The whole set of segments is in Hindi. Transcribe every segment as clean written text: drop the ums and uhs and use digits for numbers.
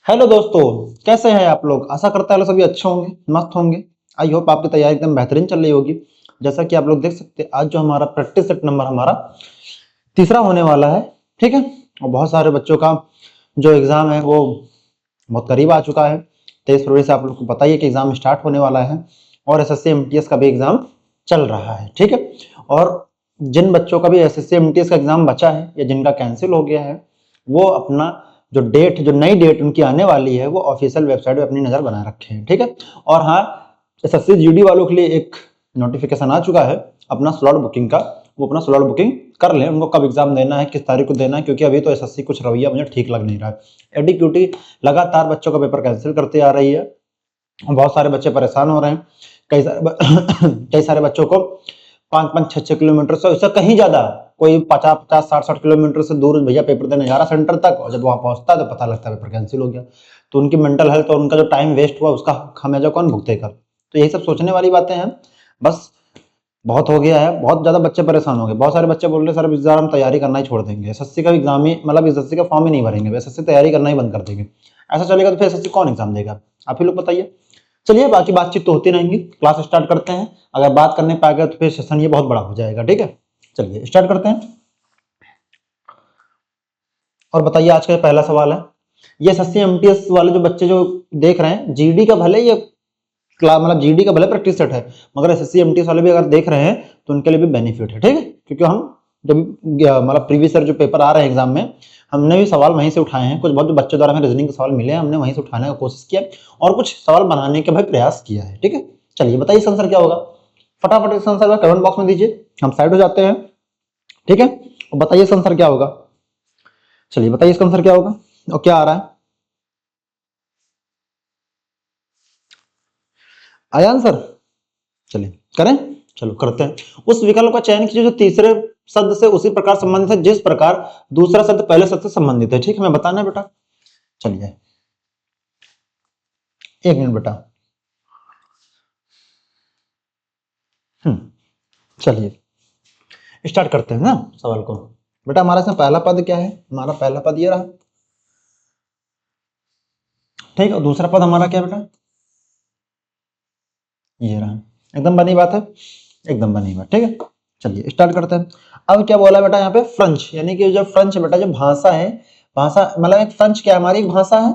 हेलो दोस्तों, कैसे हैं आप लोग। आशा करता है सभी अच्छे होंगे, मस्त होंगे। आई होप आपकी तैयारी एकदम बेहतरीन चल रही होगी। जैसा कि आप लोग देख सकते हैं, आज जो हमारा प्रैक्टिस सेट नंबर हमारा तीसरा होने वाला है। ठीक है। और बहुत सारे बच्चों का जो एग्जाम है वो बहुत करीब आ चुका है। 23 फरवरी से आप लोग को पता ही है कि एग्जाम स्टार्ट होने वाला है। और एसएससी एमटीएस का भी एग्जाम चल रहा है। ठीक है। और जिन बच्चों का भी एसएससी एमटीएस का एग्जाम बचा है या जिनका कैंसिल हो गया है, वो अपना जो नई डेट उनकी आने वाली है वो ऑफिशियल वेबसाइट पे अपनी नजर बनाए रखे हैं। ठीक है। और हाँ, एसएससी जीडी वालों के लिए एक नोटिफिकेशन आ चुका है अपना स्लॉट बुकिंग का। वो अपना स्लॉट बुकिंग कर लें, उनको कब एग्जाम देना है, किस तारीख को देना है, क्योंकि अभी तो एसएससी कुछ रवैया मुझे ठीक लग नहीं रहा है। एडीक्यूटी लगातार बच्चों का पेपर कैंसिल करते आ रही है। बहुत सारे बच्चे परेशान हो रहे हैं। कई सारे कई सारे बच्चों को 5-5, 6-6 किलोमीटर से उससे कहीं ज्यादा, कोई 50-50, 60-60 किलोमीटर से दूर भैया पेपर देने जा रहा सेंटर तक, और जब वहां पहुंचता है तो पता लगता है पेपर कैंसिल हो गया। तो उनकी मेंटल हेल्थ और उनका जो टाइम वेस्ट हुआ उसका खामियाजा कौन भुगतेगा। तो यही सब सोचने वाली बातें हैं। बस बहुत हो गया है, बहुत ज्यादा बच्चे परेशान हो गए। बहुत सारे बच्चे बोल रहे सर इस बार हम तैयारी करना ही छोड़ देंगे, एसएससी का एग्जाम ही मतलब एसएससी का फॉर्म ही नहीं भरेंगे, एसएससी तैयारी करना ही बंद कर देंगे। ऐसा चलेगा तो फिर एसएससी कौन एग्जाम देगा, आप ही लोग बताइए। चलिए, बाकी बातचीत तो होती रहेंगी, क्लास स्टार्ट करते हैं। अगर बात करने पे आ गए तो फिर सेशन ये बहुत बड़ा हो जाएगा। ठीक है, चलिए स्टार्ट करते हैं। और बताइए, आज का पहला सवाल है। ये एसएससी एमटीएस वाले जो बच्चे जो देख रहे हैं, जीडी का भले ये क्लास मतलब जीडी का भले प्रैक्टिस सेट है, मगर एसएससी एमटीएस वाले भी अगर देख रहे हैं तो उनके लिए भी बेनिफिट है। ठीक है, क्योंकि हम जब मतलब प्रीवियस ईयर जो पेपर आ रहे हैं एग्जाम में, हमने भी सवाल वहीं से उठाए हैं। कुछ बहुत बच्चों द्वारा हमें रीजनिंग के सवाल मिले हैं, हमने वहीं से उठाने का कोशिश किया और कुछ सवाल बनाने का भाई प्रयास किया है। ठीक है, चलिए बताइए इसका आंसर क्या होगा। फटाफट इसका आंसर कमेंट बॉक्स में दीजिए, हम साइड हो जाते हैं। ठीक है, और बताइए इसका आंसर क्या होगा। चलिए बताइए इसका आंसर क्या होगा और क्या आ रहा है। आया आंसर, चलिए करें। चलो करते हैं। उस विकल्प का चयन कीजिए जो तीसरे शब्द से उसी प्रकार संबंधित है जिस प्रकार दूसरा शब्द पहले शब्द से संबंधित है। ठीक है, मैं बताना है बेटा। चलिए 1 मिनट बेटा। चलिए स्टार्ट करते हैं ना सवाल को। बेटा हमारा इसमें पहला पद क्या है, हमारा पहला पद ये रहा। ठीक है, और दूसरा पद हमारा क्या बेटा, ये रहा। एकदम बनी बात है, एकदम बनी बात। ठीक है, चलिए स्टार्ट करते हैं। अब क्या बोला बेटा यहाँ पे, फ्रेंच, यानी कि जो फ्रेंच बेटा जो भाषा है, भाषा मतलब एक फ्रेंच क्या हमारी एक भाषा है,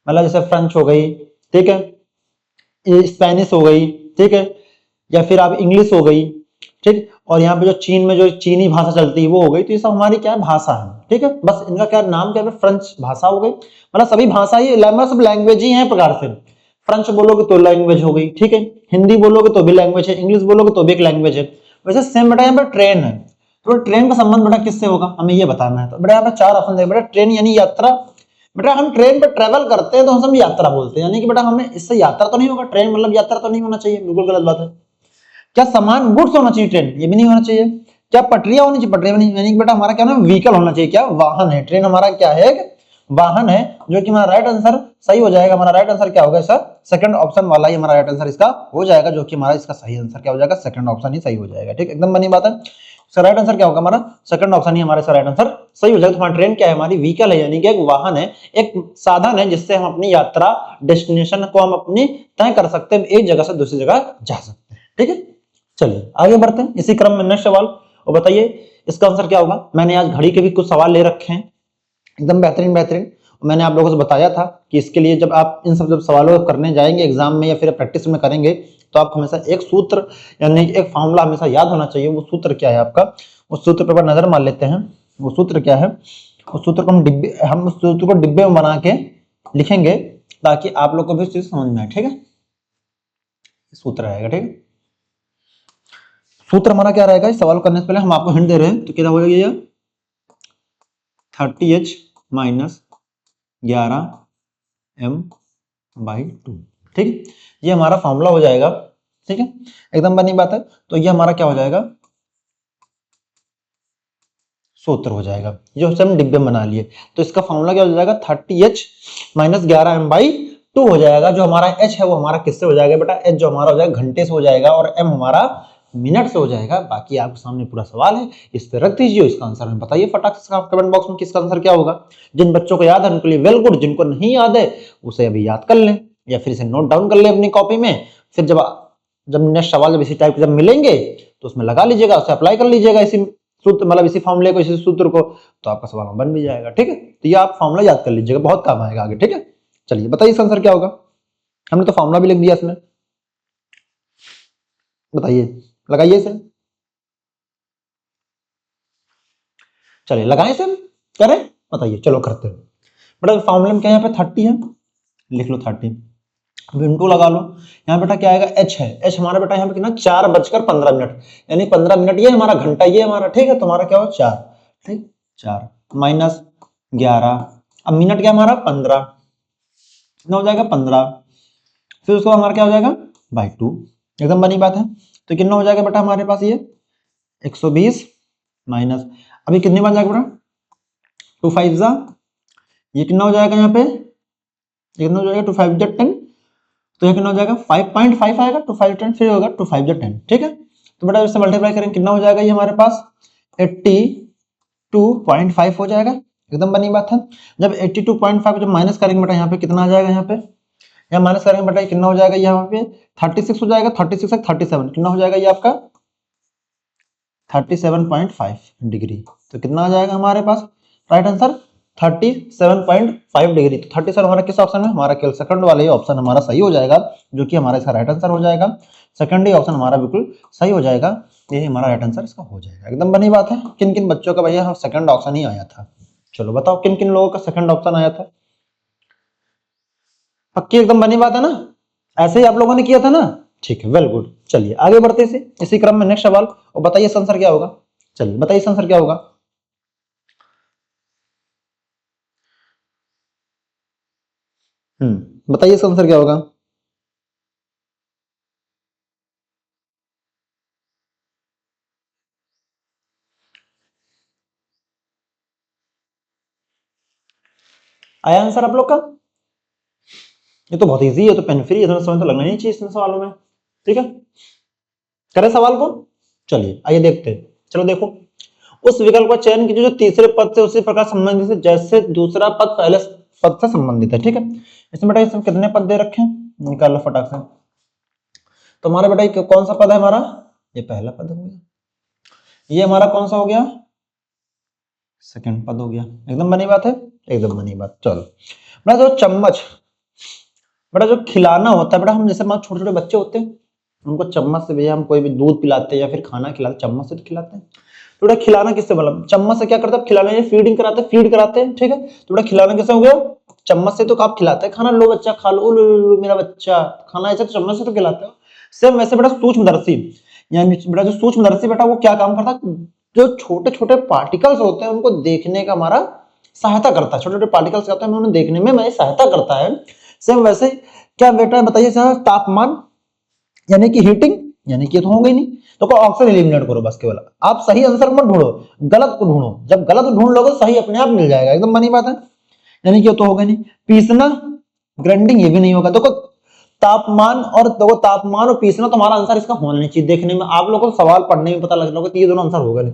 मतलब जैसे फ्रेंच हो गई, ठीक है, ये स्पेनिश हो गई, ठीक है, या फिर आप इंग्लिश हो गई, ठीक। और यहाँ पे जो चीन में जो चीनी भाषा चलती है वो हो गई। तो ये सब हमारी क्या है, भाषा है। ठीक है, बस इनका क्या नाम क्या है, फ्रेंच भाषा हो गई। मतलब सभी भाषा ही सब लैंग्वेज ही है प्रकार से। फ्रेंच बोलोगे तो लैंग्वेज हो गई, ठीक है, हिंदी बोलोगे तो भी लैंग्वेज है, इंग्लिश बोलोगे तो भी एक लैंग्वेज है। वैसे सेम बेटा यहाँ पर ट्रेन है, तो ट्रेन का संबंध बेटा किससे होगा हमें ये बताना है। तो बेटा यहाँ पर 4 ऑप्शन है बेटा। ट्रेन यानी यात्रा, बेटा हम ट्रेन पर ट्रेवल करते हैं तो हम यात्रा बोलते हैं, यानी कि बेटा हमें इससे यात्रा तो नहीं होगा, ट्रेन मतलब यात्रा तो नहीं होना चाहिए, बिल्कुल गलत बात है। क्या सामान गुड्स होना चाहिए ट्रेन, ये भी नहीं होना चाहिए। क्या पटरियां होनी चाहिए, पटरियां नहीं, यानी कि बेटा हमारा क्या ना व्हीकल होना चाहिए, क्या वाहन है। ट्रेन हमारा क्या है, वाहन है, जो कि हमारा राइट आंसर सही हो जाएगा। हमारा राइट आंसर क्या होगा सर, सेकंड ऑप्शन वाला ही हमारा राइट आंसर इसका हो जाएगा, जो कि हमारा इसका सही आंसर क्या हो जाएगा, सेकंड ऑप्शन ही सही हो जाएगा। ठीक, एकदम बनी बात है। इसका राइट आंसर क्या होगा, हमारा सेकंड ऑप्शन ही हमारा इसका राइट आंसर सही हो जाएगा। तो हमारा ट्रेन क्या है, हमारी व्हीकल है, यानी कि एक वाहन है, एक साधन है जिससे हम अपनी यात्रा डेस्टिनेशन को हम अपनी तय कर सकते हैं, एक जगह से दूसरी जगह जा सकते हैं। ठीक है, चलिए आगे बढ़ते हैं इसी क्रम में नेक्स्ट सवाल। और बताइए इसका आंसर क्या होगा। मैंने आज घड़ी के भी कुछ सवाल ले रखे हैं, एकदम बेहतरीन बेहतरीन। मैंने आप लोगों से बताया था कि इसके लिए जब आप इन सब जब सवालों को करने जाएंगे एग्जाम में या फिर प्रैक्टिस में करेंगे, तो आप हमेशा एक सूत्र यानी एक फॉर्मूला हमेशा याद होना चाहिए। वो सूत्र क्या है आपका, उस सूत्र पर नजर मार लेते हैं। वो सूत्र क्या है, उस सूत्र को हम उस सूत्र को डिब्बे में बना के लिखेंगे ताकि आप लोग को भी चीज समझ में आए। ठीक है, सूत्र आएगा। ठीक है, सूत्र हमारा क्या रहेगा, इस सवाल करने से पहले हम आपको हिंट दे रहे हैं। तो क्या होगा ये 30h माइनस 11m/2। ठीक है, ये हमारा फॉर्मूला हो जाएगा। ठीक है, एकदम बनी बात है। तो ये हमारा क्या हो जाएगा, सूत्र हो जाएगा, जो हम डिब्बे में बना लिए। तो इसका फॉर्मूला क्या हो जाएगा, 30h माइनस 11m/2 हो जाएगा। जो हमारा h है वो हमारा किससे हो जाएगा बेटा, h जो हमारा हो जाएगा घंटे से हो जाएगा, और m हमारा मिनट से हो जाएगा। बाकी आपके सामने पूरा सवाल है, इस पे रख दीजिए, इसका आंसर हमें बताइए फटाक से कमेंट बॉक्स में किसका आंसर क्या होगा। जिन बच्चों को याद है उनके लिए वेल गुड, जिनको नहीं याद है उसे अभी याद कर लें या फिर इसे नोट डाउन कर लें अपनी कॉपी में। फिर जब जब नेक्स्ट सवाल जब इसी टाइप के जब मिलेंगे तो उसमें लगा लीजिएगा, उसे अप्लाई कर लीजिएगा इसी सूत्र मतलब इसी फॉर्मूले को, इसी सूत्र को, तो आपका सवाल बन भी जाएगा। ठीक है, तो ये आप फॉर्मूला याद कर लीजिएगा, बहुत काम आएगा आगे। ठीक है, चलिए बताइए इसका आंसर क्या होगा। हमने तो फॉर्मूला भी लिख दिया इसमें, बताइए, लगाइए इसे, चलिए लगाएं इसे, करें, बताइए, चलो करते हैं। बेटा फॉर्मूले में क्या यहाँ पे 30 है, लिख लो 30, इंटू लगा लो। यहाँ बेटा क्या आएगा, एच है, एच हमारा बेटा यहाँ पे कितना 4:15 यानी 15 मिनट, ये हमारा घंटा, ये हमारा, ठीक है, तुम्हारा क्या हो 4, ठीक 4 माइनस 11, अब मिनट क्या हमारा 15, कितना हो जाएगा 15, फिर उसको हमारा क्या हो जाएगा बाई 2, एकदम बनी बात है। तो कितना हो जाएगा बेटा हमारे पास ये 120 माइनस, अभी कितनी बार जाएगा बेटा 2 5 जा, ये कितना हो जाएगा यहाँ पे, ये कितना हो जाएगा 2 5 जा 10, तो ये कितना हो जाएगा 5.5 आएगा, 2 5 10 फिर होगा 2 5 जा 10, ठीक है। तो बेटा इससे मल्टीप्लाई करेंगे कितना हो जाएगा ये हमारे पास 82.5 हो जाएगा, एकदम बनी बात है। जब 82.5 जब माइनस करेंगे बेटा यहाँ पे कितना आ जाएगा, यहाँ पे यहाँ माइनस करेंगे बेटा कितना हो जाएगा यहाँ पे 36 हो जाएगा, 36 से 37 कितना हो जाएगा ये आपका 37.5 डिग्री, तो कितना आ जाएगा हमारे पास राइट आंसर 37.5 डिग्री। तो 37 हमारा किस ऑप्शन में, हमारा केवल सेकंड वाला ही ऑप्शन हमारा सही हो जाएगा, जो कि हमारा इसका राइट आंसर हो जाएगा। सेकंड ही ऑप्शन हमारा बिल्कुल सही हो जाएगा, यही हमारा राइट आंसर इसका हो जाएगा, एकदम बनी बात है। किन किन बच्चों का भैया सेकंड ऑप्शन ही आया था, चलो बताओ किन किन लोगों का सेकंड ऑप्शन आया था, पक्की एकदम बनी बात है ना, ऐसे ही आप लोगों ने किया था ना, ठीक है, वेल गुड। चलिए आगे बढ़ते इसी क्रम में नेक्स्ट सवाल, और बताइए इसका आंसर क्या होगा, चलिए बताइए इसका आंसर क्या होगा। बताइए इसका आंसर क्या होगा। आया आंसर आप लोग का, ये तो बहुत इजी है, तो पेन फ्री है, तो समझ तो लगना नहीं चाहिए इन सवालों में, ठीक है, करें सवाल को, चलिए आइए देखते हैं। चलो देखो, उस विकल्प का चयन कीजिए जो तीसरे पद से उसी प्रकार संबंधित है जैसे दूसरा पद पहले पद से संबंधित है, ठीक है। इसमें बेटा इसमें कितने पद दे रखे हैं, निकाल लो फटाक से। तो हमारा बेटा कौन सा पद है हमारा, ये पहला पद हो गया, ये हमारा कौन सा हो गया सेकंड पद हो गया, एकदम बनी बात है, एकदम बनी बात। चलो बेटा जो चम्मच, बेटा जो खिलाना होता है बेटा, हम जैसे छोटे छोटे बच्चे होते हैं उनको चम्मच से भैया हम कोई भी दूध पिलाते हैं या फिर खाना खिलाते चम्मच से तो खिलाते हैं। तो बेटा खिलाना किससे, मतलब चम्मच से क्या करते हैं खिलाने, फीडिंग कराते हैं, फीड कराते हैं, ठीक है। तो बेटा खिलाना किससे हो गया, चम्मच से तो आप खिलाते हैं खाना, लो बच्चा खा लो, मेरा बच्चा खाना, ऐसा चम्मच से तो खिलाते हो। सेम वैसे बेटा सूक्ष्मदर्शी, यानी बेटा जो सूक्ष्मदर्शी बेटा वो क्या काम करता है, जो छोटे छोटे पार्टिकल्स होते हैं उनको देखने का हमारा सहायता करता है, छोटे छोटे पार्टिकल्स होते हैं उन्हें देखने में हमारी सहायता करता है। सेम वैसे क्या बेटा बताइए तापमान यानी कि हीटिंग, यानी कि तो होगा ही नहीं, तो ऑप्शन एलिमिनेट करो बस, केवल आप सही आंसर मत ढूंढो, गलत को ढूंढो, जब गलत ढूंढ लोगे सही अपने आप मिल जाएगा, एकदम बनी बात है। यानी कि तो होगा नहीं, पीसना ग्राइंडिंग ये भी नहीं होगा। देखो तापमान और देखो तापमान और पीसना तुम्हारा आंसर इसका होना नहीं चाहिए, देखने में आप लोगों को सवाल पढ़ने में पता लग रहा होगा कि ये दोनों आंसर होगा नहीं।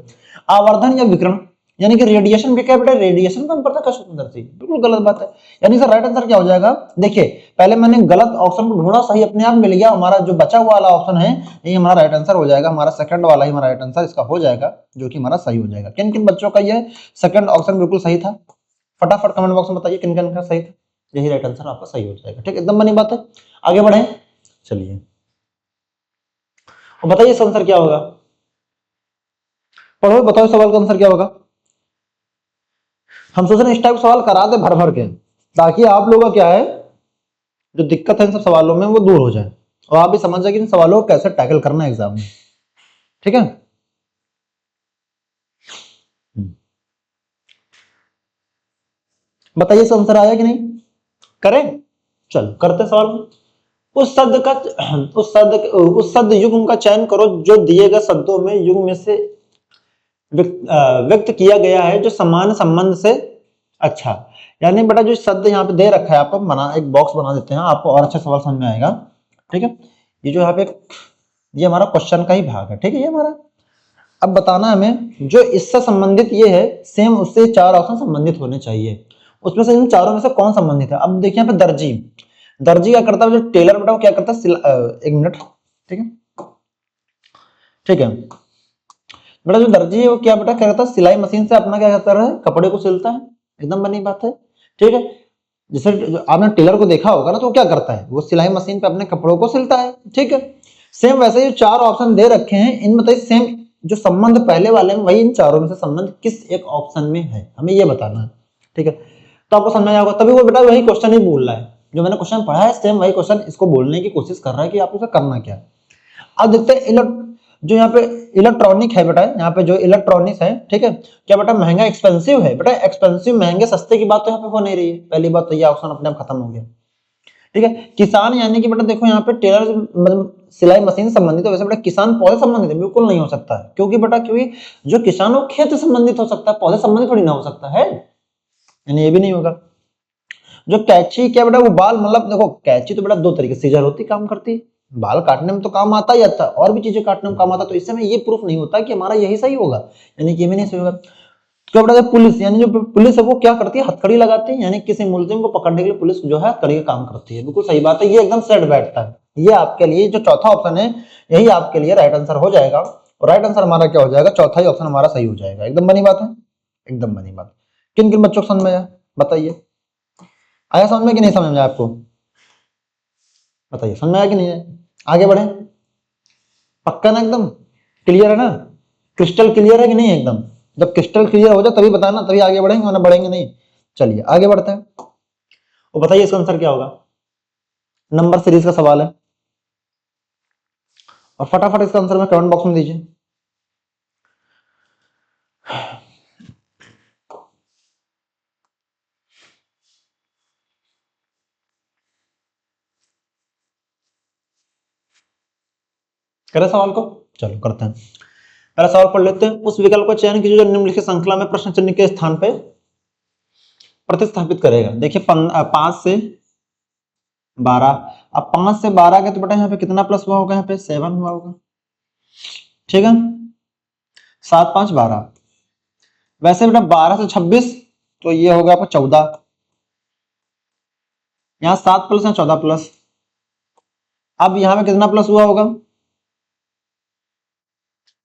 आवर्धन या विकिरण यानी कि रेडिएशन भी क्या बेटा, रेडिएशन का हम पढ़ते हैं सूक्ष्मदर्शी, बिल्कुल गलत बात है। यानी सर राइट आंसर क्या हो जाएगा, देखिए पहले मैंने गलत ऑप्शन को ढूंढा, सही अपने आप मिल गया, हमारा जो बचा हुआ वाला ऑप्शन है ये हमारा राइट आंसर हो जाएगा, हमारा सेकंड वाला ही हमारा राइट आंसर इसका हो जाएगा, जो कि हमारा सही हो जाएगा। किन किन बच्चों का ये सेकंड ऑप्शन बिल्कुल सही था, फटाफट कमेंट बॉक्स में बताइए किन किन का सही था, यही राइट आंसर आपका सही हो जाएगा, ठीक, एकदम बनी बात है। आगे बढ़े, चलिए और बताइए इसका आंसर क्या होगा, पढ़ो बताओ सवाल का आंसर क्या होगा। हम सोच रहे हैं इस टाइप सवाल करा दे भर भर के, ताकि आप लोगों का क्या है जो दिक्कत है इन सब सवालों में वो दूर हो जाए, और आप भी समझ जाए कि इन सवालों को कैसे टैकल करना है एग्जाम में, ठीक है। बताइए इसका आंसर आया कि नहीं, करें, चलो करते सवाल। उस शब्द युग्म का चयन करो जो दिए गए शब्दों में युग्म में से व्यक्त किया गया है जो समान संबंध से, अच्छा यानी बेटा जो शब्द यहाँ पे दे रखा है आपको, बना एक बॉक्स बना देते हैं, आपको और अच्छा सवाल समझ में आएगा, ठीक है। ये जो यहाँ पे ये हमारा क्वेश्चन का ही भाग है, ठीक है ये हमारा। अब बताना हमें जो इससे संबंधित ये है सेम उससे 4 ऑप्शन संबंधित होने चाहिए, उसमें से इन चारों में से कौन संबंधित है। अब देखिए यहाँ पे दर्जी, दर्जी क्या करता है, जो टेलर बेटा वो क्या करता है, एक मिनट, ठीक है ठीक है बेटा, जो दर्जी है वो क्या बेटा क्या करता है, सिलाई मशीन से अपना क्या करता है, कपड़े को सिलता है, एकदम बनी बात है, ठीक है। जैसे आपने टेलर को देखा होगा ना, तो वो क्या करता है, वो सिलाई मशीन पे अपने कपड़ों को सिलता है, ठीक है। सेम वैसे ही 4 ऑप्शन दे रखे हैं, इनमें बताइए सेम जो संबंध पहले वाले में, वही इन चारों में से संबंध किस एक ऑप्शन में है, हमें ये बताना है, ठीक है। तो आपको समझ आएगा, तभी वो बेटा वही क्वेश्चन ही बोल रहा है, जो मैंने क्वेश्चन पढ़ा है सेम वही क्वेश्चन इसको बोलने की कोशिश कर रहा है कि आपको उसे करना क्या है। अब देखते हैं जो यहाँ पे इलेक्ट्रॉनिक है बेटा, यहाँ पे जो इलेक्ट्रॉनिक्स है, ठीक है, क्या बेटा महंगा एक्सपेंसिव है, बेटा एक्सपेंसिव महंगे सस्ते की बात तो यहाँ पे हो नहीं रही है, पहली बात तो ये ऑप्शन अपने आप खत्म हो गया, ठीक है। किसान यानी कि बेटा देखो यहाँ पे टेलर मतलब सिलाई मशीन संबंधित है, वैसे बेटा किसान पौधे संबंधित है, बिल्कुल नहीं हो सकता है, क्योंकि बेटा क्योंकि जो किसान वो खेत संबंधित हो सकता है, पौधे संबंधित थोड़ी ना हो सकता है, यानी ये भी नहीं होगा। जो कैंची क्या बेटा वो बाल, मतलब देखो कैंची तो बेटा 2 तरीके से सीजर होती काम करती है, बाल काटने में तो काम आता ही आता है, और भी चीजें काटने में काम आता है, तो इससे में ये प्रूफ नहीं होता कि हमारा यही सही होगा, यानी कि ये भी नहीं सही होगा। क्या बेटा पुलिस, यानी जो पुलिस है वो क्या करती है, हथकड़ी लगाती है, यानी किसी मुलजिम को पकड़ने के लिए पुलिस जो है हथकड़ी का काम करती है, बिल्कुल सही बात है, ये एकदम सेट बैठता है। ये आपके लिए जो चौथा ऑप्शन है यही आपके लिए राइट आंसर हो जाएगा, और राइट आंसर हमारा क्या हो जाएगा, चौथा ही ऑप्शन हमारा सही हो जाएगा, एकदम बनी बात है, एकदम बनी बात। किन किन बच्चों को समझ में आया बताइए, आया समझ में कि नहीं समझ में आया आपको, बताइए समझ में आया कि नहीं है, आगे बढ़े, पक्का ना, एकदम क्लियर है ना, क्रिस्टल क्लियर है कि नहीं एकदम, जब क्रिस्टल क्लियर हो जाए तभी बताना, तभी आगे बढ़ेंगे, वरना बढ़ेंगे नहीं। चलिए आगे बढ़ते हैं, और बताइए इसका आंसर क्या होगा, नंबर सीरीज का सवाल है, और फटाफट इसका आंसर में कमेंट बॉक्स में दीजिए। करें सवाल को, चलो करते हैं। पहला सवाल पढ़ लेते हैं, उस विकल्प का चयन कीजिए जो निम्नलिखित श्रृंखला में प्रश्न चिन्ह के स्थान पे प्रतिस्थापित करेगा। देखिए 5 से 12, अब 5 से 12 के तो बेटा यहाँ पे कितना प्लस हुआ होगा, यहाँ पे 7 हुआ होगा, ठीक है, 7 5 12, वैसे बेटा 12 से 26 तो ये होगा आपका 14, यहाँ 7 प्लस या 14 प्लस, अब यहाँ पे कितना प्लस हुआ होगा,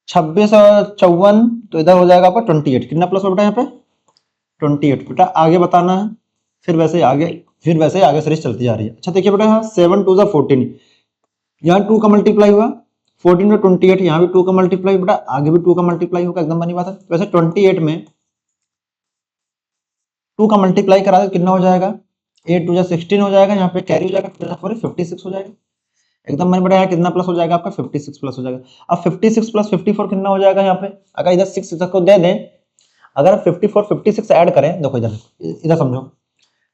26 और 54, तो इधर हो जाएगा आपका 28, कितना प्लस होगा बेटा यहाँ पे 28, बेटा आगे बताना है, फिर वैसे ही आगे सीरीज चलती जा रही है। अच्छा देखिए बेटा यहाँ 7 2 14, यहाँ 2 का मल्टीप्लाई हुआ, 14 में 28, यहाँ भी 2 का मल्टीप्लाई, बेटा आगे भी 2 का मल्टीप्लाई होगा, एकदम बनी बात है। वैसे 28 में 2 का मल्टीप्लाई करा दे कितना हो जाएगा, 8 2 16 हो जाएगा, यहाँ पे कैरी हो जाएगा 56 हो जाएगा, एकदम बनी बेटा, यहाँ कितना प्लस हो जाएगा आपका 56 प्लस हो जाएगा। अब 56 प्लस 54 कितना हो जाएगा, यहाँ पे अगर इधर 6 को दे दें, अगर 54 56 ऐड करें, देखो इधर समझो,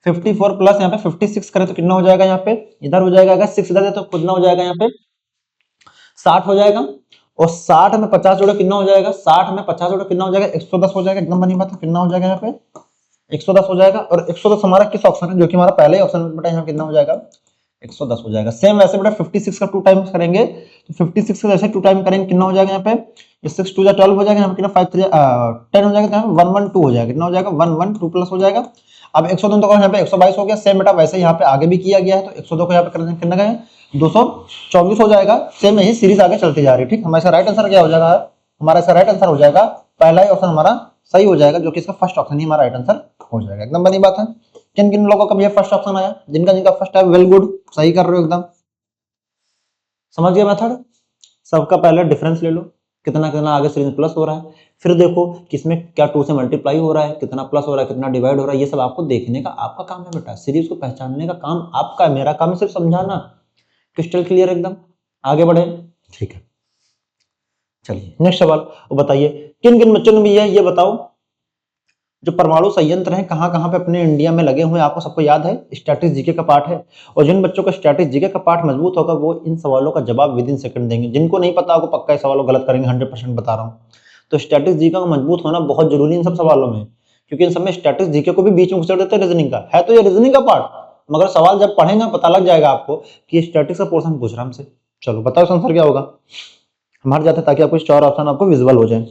54 प्लस यहाँ पे 56 करें तो कितना हो जाएगा, यहाँ पे इधर हो जाएगा, अगर 6 इधर दे तो कितना हो जाएगा, यहाँ पे 60 हो जाएगा, और 60 में 50 जोड़ो कितना हो जाएगा, 60 में 50 जोड़ो कितना हो जाएगा, 110 हो जाएगा, एकदम बनी बात है, कितना हो जाएगा यहाँ पे 110 हो जाएगा। और 110 हमारा किस ऑप्शन है, जो कि हमारा पहले ऑप्शन में, बेटा यहाँ कितना हो जाएगा 110 हो जाएगा। सेम वैसे बेटा 56 का 2 टाइम्स करेंगे, तो 56 का जैसे 2 टाइम करेंगे कितना हो जाएगा, यहाँ पे 6 2 12 हो जाएगा, यहाँ पे कितना 5 3 10 हो जाएगा, तो यहाँ 112 हो जाएगा, कितना हो जाएगा 112 प्लस हो जाएगा। अब 102 तो यहाँ पे 122 हो गया, सेम बेटा वैसे यहाँ पे आगे भी किया गया है, तो 102 को यहाँ पे कितना गए 224 हो जाएगा, सेम यही सीरीज आगे चलती जा रही है, ठीक। हमारा राइट आंसर क्या हो जाएगा, हमारा इसका राइट आंसर हो जाएगा, पहला ही ऑप्शन हमारा सही हो जाएगा, जो कि इसका फर्स्ट ऑप्शन ही हमारा राइट आंसर हो जाएगा, एकदम बनी बात है। किन किन लोगों का भी फर्स्ट ऑप्शन आया, जिनका फर्स्ट है वेल गुड, सही कर रहे हो एकदम, समझ गया मेथड। सबका पहले डिफरेंस ले लो, कितना कितना आगे सीरीज प्लस हो रहा है, फिर देखो किसमें क्या 2 से मल्टीप्लाई हो रहा है, कितना प्लस हो रहा है, कितना डिवाइड हो रहा है, ये सब आपको देखने का आपका काम है बेटा, सीरीज को पहचानने का काम आपका है, मेरा काम है सिर्फ समझाना। क्रिस्टल क्लियर एकदम, आगे बढ़े, ठीक है। चलिए नेक्स्ट सवाल, बताइए किन किन बच्चों ने भी ये बताओ, जो परमाणु संयंत्र हैं कहाँ कहाँ पे अपने इंडिया में लगे हुए हैं, आपको सबको याद है, स्टैटिक्स जीके का पार्ट है, और जिन बच्चों का स्टैटिक्स जीके का पार्ट मजबूत होगा वो इन सवालों का जवाब विद इन सेकंड देंगे, जिनको नहीं पता आपको पक्का सवालों गलत करेंगे, 100% बता रहा हूँ। तो स्टैटिक्स जीके का मजबूत होना बहुत जरूरी है इन सब सवालों में, क्योंकि इन सब में स्टैटिक्स जीके को भी बीच में घुसेड़ देते हैं रीजनिंग का, है तो ये रीजनिंग का पार्ट, मगर सवाल जब पढ़ेंगे पता लग जाएगा आपको कि स्टैटिक्स का पोर्शन पूछ रहा हमसे, चलो बताओ इसका आंसर क्या होगा। हम हट जाते हैं ताकि आपको चार ऑप्शन आपको विजिबल हो जाए।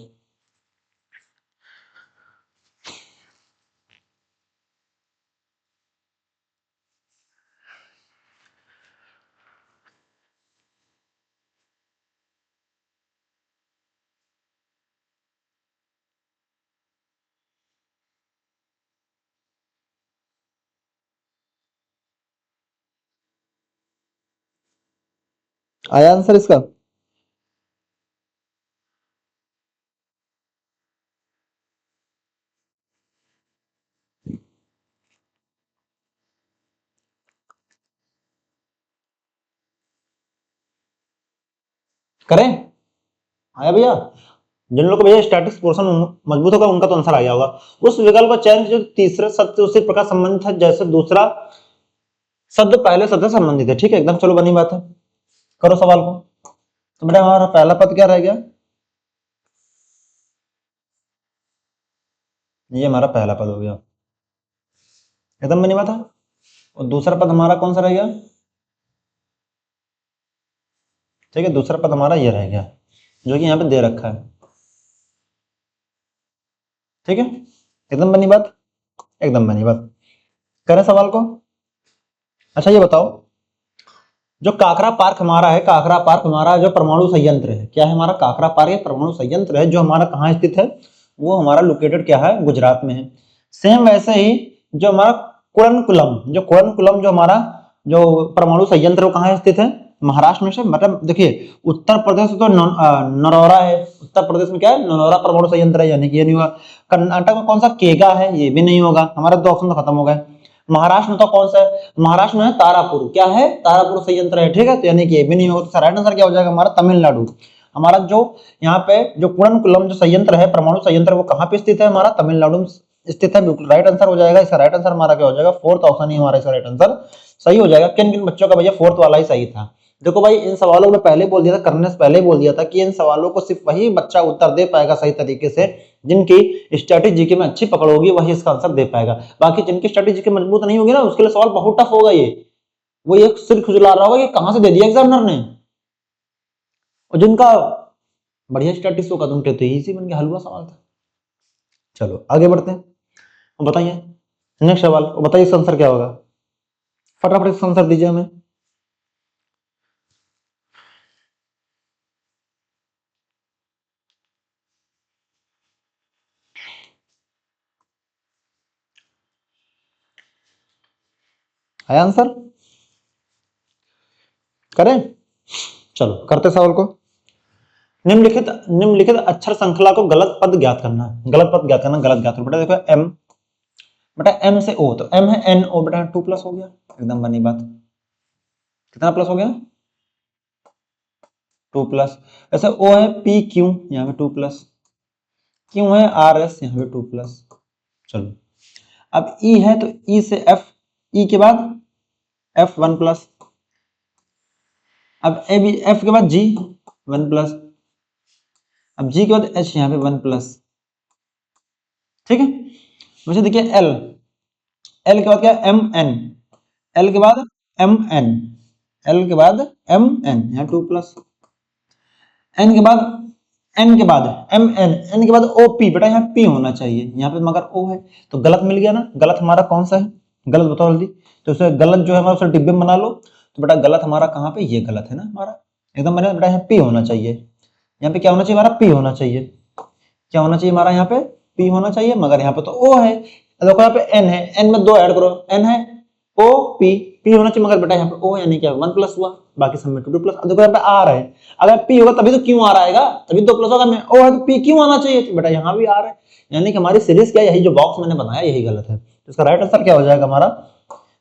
आया आंसर इसका? करें? आया भैया? जिन लोगों को भैया स्टैटिक्स पोर्शन मजबूत होगा उनका तो आंसर आ गया होगा। उस विकल्प का चयन जो तीसरे शब्द से उसी प्रकार संबंधित है जैसे दूसरा शब्द पहले शब्द से संबंधित है। ठीक है, एकदम चलो बनी बात है। करो सवाल को। तो बेटा हमारा पहला पद क्या रह गया? ये हमारा पहला पद हो गया, एकदम बनी बात है। और दूसरा पद हमारा कौन सा रह गया? ठीक है, दूसरा पद हमारा ये रह गया जो कि यहाँ पे दे रखा है। ठीक है, एकदम बनी बात, एकदम बनी बात। करें सवाल को। अच्छा ये बताओ, जो काकरा पार्क हमारा है, काकरा पार्क हमारा जो परमाणु संयंत्र है, क्या है हमारा? काकरा पार्क परमाणु संयंत्र है जो हमारा कहाँ स्थित है? वो हमारा लोकेटेड क्या है? गुजरात में है। सेम वैसे ही जो हमारा कुर्नकुलम जो हमारा जो परमाणु संयंत्र वो कहाँ स्थित है? महाराष्ट्र में से। मतलब देखिए उत्तर प्रदेश तो नरौरा है, उत्तर प्रदेश में क्या है? नरौरा परमाणु संयंत्र है, यानी कि ये नहीं होगा। कर्नाटक में कौन सा? केगा है, ये भी नहीं होगा। हमारा दो ऑप्शन तो खत्म हो गए। महाराष्ट्र में तो कौन सा है? महाराष्ट्र में है तारापुर, क्या है? तारापुर संयंत्र है। ठीक है, तो यानी कि ये भी नहीं होगा। तो राइट आंसर क्या हो जाएगा हमारा? तमिलनाडु। हमारा जो यहाँ पे जो कुर्नकुलम जो संयंत्र है, परमाणु संयंत्र, वो कहाँ पे स्थित है? हमारा तमिलनाडु में स्थित है। बिल्कुल राइट आंसर हो जाएगा। इसका राइट आंसर हमारा क्या हो जाएगा? फोर्थ ऑप्शन ही हमारा इसका राइट आंसर सही हो जाएगा। किन किन बच्चों का भैया फोर्थ वाला ही सही था? देखो भाई, इन सवालों में पहले बोल दिया था, करने से पहले बोल दिया था कि इन सवालों को सिर्फ वही बच्चा उत्तर दे पाएगा सही तरीके से जिनकी स्ट्रेटेजी में अच्छी पकड़ होगी, वही इसका आंसर दे पाएगा। बाकी जिनकी स्ट्रेटेजी मजबूत नहीं होगी ना, उसके लिए सवाल बहुत टफ होगा। ये वो एक सिर खुजला रहा होगा कि कहां से दे दिया एग्जामिनर ने। और जिनका बढ़िया स्ट्रेटेजी होगा तो उनके तो इजी बन गया, हलवा सवाल था। चलो आगे बढ़ते हैं। बताइए नेक्स्ट सवाल, बताइए इसका आंसर क्या होगा? फटाफट इसका आंसर दीजिए हमें। है आंसर? करें? चलो करते सवाल को। निम्नलिखित अक्षर श्रृंखला को गलत पद ज्ञात करना है। गलत पद ज्ञात करना, गलत ज्ञात करना। बेटा देखो एम, बेटा एम से ओ, तो एम है एन ओ, बेटा 2 प्लस हो गया, एकदम बनी बात। कितना प्लस हो गया? 2 प्लस। ऐसे ओ है पी क्यू, यहाँ पे 2 प्लस। क्यू है आर एस, यहाँ पे 2 प्लस। चलो अब ई है तो ई से एफ, ई के बाद एफ 1 प्लस। अब ए बी, एफ के बाद जी 1 प्लस। अब जी के बाद एच, यहाँ पे 1 प्लस। ठीक है, वैसे देखिए एल, एल के बाद क्या? एम एन, एल के बाद एम एन, एल के बाद एम एन, यहाँ 2 प्लस। एन के बाद, एन के बाद एम एन, एन के बाद ओ पी, बेटा यहाँ पी होना चाहिए, यहाँ पे मगर ओ है तो गलत मिल गया ना। गलत हमारा कौन सा है? गलत बताओ जल्दी। तो उसे गलत जो है हमारा उसे डिब्बे में बना लो। तो बेटा गलत हमारा कहाँ पे? ये गलत है ना हमारा, एकदम बने। बेटा यहाँ पी होना चाहिए, यहाँ पे क्या होना चाहिए हमारा? पी होना चाहिए। क्या होना चाहिए हमारा? यहाँ पे पी होना चाहिए, मगर यहाँ पे तो ओ है। देखो यहाँ पे एन है, एन में 2 ऐड करो, एन है ओ पी, पी होना चाहिए, मगर बेटा यहाँ पे ओ यानी क्या 1 प्लस हुआ, बाकी सब में 2 प्लस। देखो यहाँ पे आर है, अगर पी होगा तभी तो क्यों आ रहा है, तभी 2 प्लस होगा। मैं ओ है तो पी क्यों आना चाहिए, तो बेटा यहाँ भी आर है, यानी कि हमारी सीरीज क्या, यही जो बॉक्स मैंने बनाया यही गलत है। तो इसका राइट आंसर क्या हो जाएगा हमारा?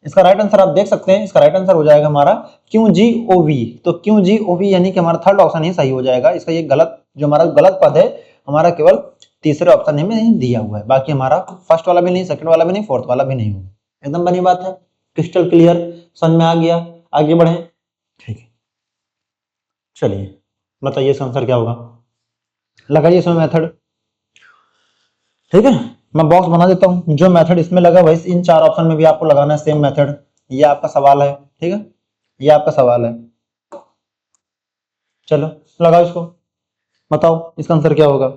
इसका राइट आंसर आप देख सकते हैं, इसका राइट आंसर हो जाएगा हमारा क्यू जी ओ वी। तो क्यू जी ओ वी यानी कि हमारा थर्ड ऑप्शन ही सही हो जाएगा। इसका ये गलत जो हमारा गलत पद है हमारा केवल तीसरे ऑप्शन में दिया हुआ है, बाकी हमारा फर्स्ट वाला भी नहीं, सेकंड वाला भी नहीं, फोर्थ वाला भी नहीं होगा। एकदम बनी बात है, क्रिस्टल क्लियर, समझ में आ गया? आगे बढ़े। ठीक है, चलिए बताइए इसका आंसर क्या होगा, लगाइए इसमें मेथड। ठीक है, मैं बॉक्स बना देता हूं, जो मेथड इसमें लगा वही इन 4 ऑप्शन में भी आपको लगाना है, सेम मेथड। ये आपका सवाल है, ठीक है, ये आपका सवाल है। चलो लगाओ इसको, बताओ इसका आंसर क्या होगा।